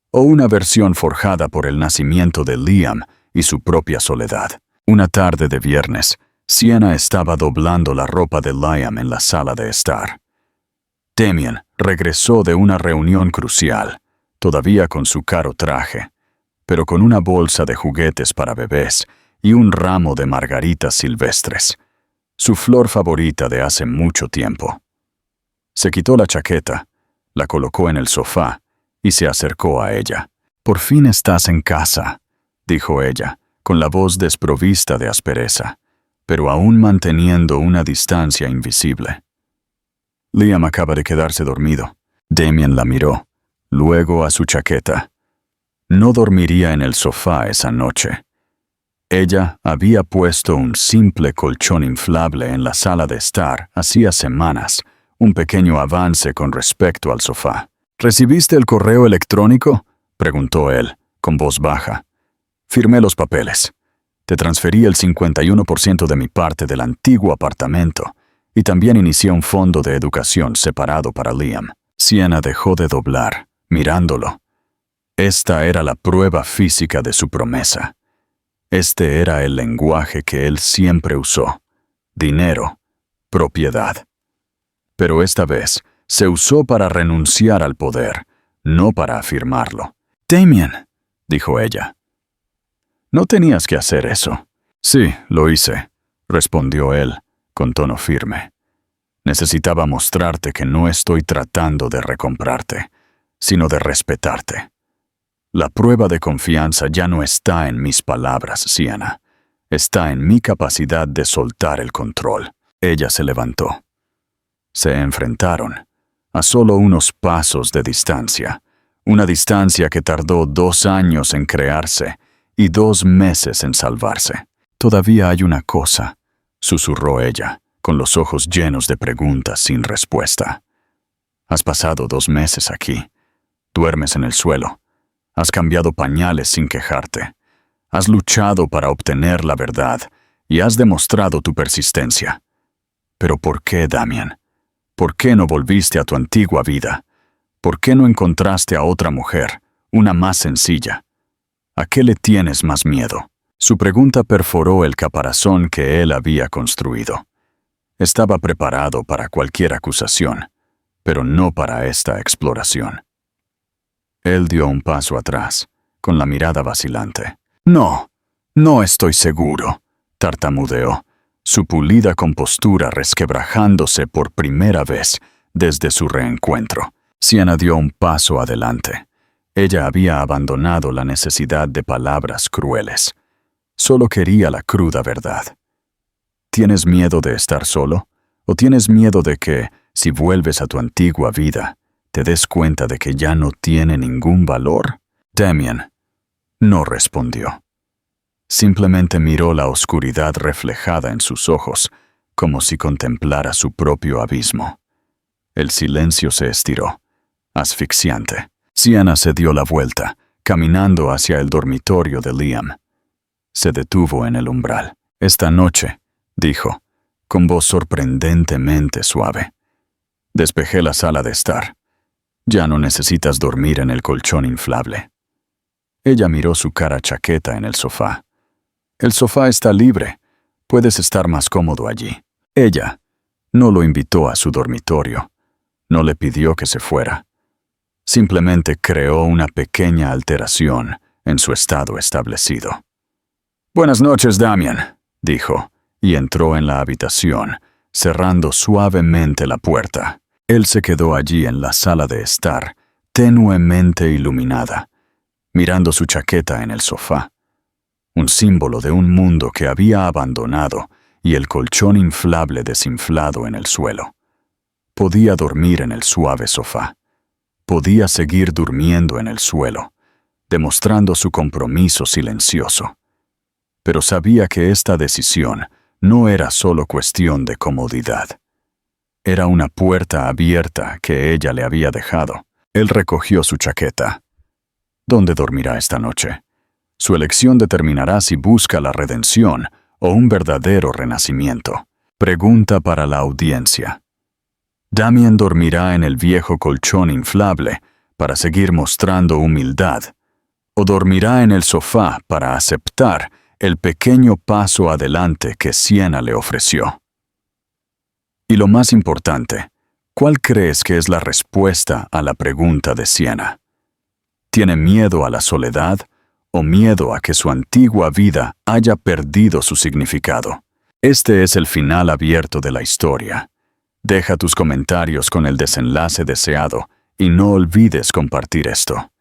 ¿O una versión forjada por el nacimiento de Liam y su propia soledad? Una tarde de viernes, Sienna estaba doblando la ropa de Liam en la sala de estar. Damien regresó de una reunión crucial, todavía con su caro traje, pero con una bolsa de juguetes para bebés y un ramo de margaritas silvestres, su flor favorita de hace mucho tiempo. Se quitó la chaqueta, la colocó en el sofá y se acercó a ella. «Por fin estás en casa», dijo ella, con la voz desprovista de aspereza, pero aún manteniendo una distancia invisible. Liam acaba de quedarse dormido. Damien la miró, luego a su chaqueta. No dormiría en el sofá esa noche. Ella había puesto un simple colchón inflable en la sala de estar hacía semanas, un pequeño avance con respecto al sofá. «¿Recibiste el correo electrónico?», preguntó él, con voz baja. «Firmé los papeles. Te transferí el 51% de mi parte del antiguo apartamento y también inicié un fondo de educación separado para Liam». Sienna dejó de doblar, mirándolo. Esta era la prueba física de su promesa. Este era el lenguaje que él siempre usó. Dinero, propiedad. Pero esta vez se usó para renunciar al poder, no para afirmarlo. «Damien», dijo ella. «No tenías que hacer eso». «Sí, lo hice», respondió él, con tono firme. «Necesitaba mostrarte que no estoy tratando de recomprarte, sino de respetarte. La prueba de confianza ya no está en mis palabras, Sienna. Está en mi capacidad de soltar el control». Ella se levantó. Se enfrentaron, a solo unos pasos de distancia, una distancia que tardó 2 años en crearse y 2 meses en salvarse. «Todavía hay una cosa», susurró ella, con los ojos llenos de preguntas sin respuesta. «Has pasado 2 meses aquí. Duermes en el suelo. Has cambiado pañales sin quejarte. Has luchado para obtener la verdad y has demostrado tu persistencia. Pero ¿por qué, Damien? ¿Por qué no volviste a tu antigua vida? ¿Por qué no encontraste a otra mujer, una más sencilla? ¿A qué le tienes más miedo?» Su pregunta perforó el caparazón que él había construido. Estaba preparado para cualquier acusación, pero no para esta exploración. Él dio un paso atrás, con la mirada vacilante. «No, no estoy seguro», tartamudeó, su pulida compostura resquebrajándose por primera vez desde su reencuentro. Sienna dio un paso adelante. Ella había abandonado la necesidad de palabras crueles. Solo quería la cruda verdad. ¿Tienes miedo de estar solo? ¿O tienes miedo de que, si vuelves a tu antigua vida, te des cuenta de que ya no tiene ningún valor? Damien no respondió. Simplemente miró la oscuridad reflejada en sus ojos, como si contemplara su propio abismo. El silencio se estiró, asfixiante. Sienna se dio la vuelta, caminando hacia el dormitorio de Liam. Se detuvo en el umbral. «Esta noche», dijo, con voz sorprendentemente suave, «despejé la sala de estar. Ya no necesitas dormir en el colchón inflable». Ella miró su cara chaqueta en el sofá. «El sofá está libre. Puedes estar más cómodo allí». Ella no lo invitó a su dormitorio. No le pidió que se fuera. Simplemente creó una pequeña alteración en su estado establecido. «Buenas noches, Damien», dijo, y entró en la habitación, cerrando suavemente la puerta. Él se quedó allí en la sala de estar, tenuemente iluminada, mirando su chaqueta en el sofá, un símbolo de un mundo que había abandonado y el colchón inflable desinflado en el suelo. Podía dormir en el suave sofá. Podía seguir durmiendo en el suelo, demostrando su compromiso silencioso. Pero sabía que esta decisión no era solo cuestión de comodidad. Era una puerta abierta que ella le había dejado. Él recogió su chaqueta. ¿Dónde dormirá esta noche? Su elección determinará si busca la redención o un verdadero renacimiento. Pregunta para la audiencia. ¿Damien dormirá en el viejo colchón inflable para seguir mostrando humildad? ¿O dormirá en el sofá para aceptar el pequeño paso adelante que Sienna le ofreció? Y lo más importante, ¿cuál crees que es la respuesta a la pregunta de Sienna? ¿Tiene miedo a la soledad o miedo a que su antigua vida haya perdido su significado? Este es el final abierto de la historia. Deja tus comentarios con el desenlace deseado y no olvides compartir esto.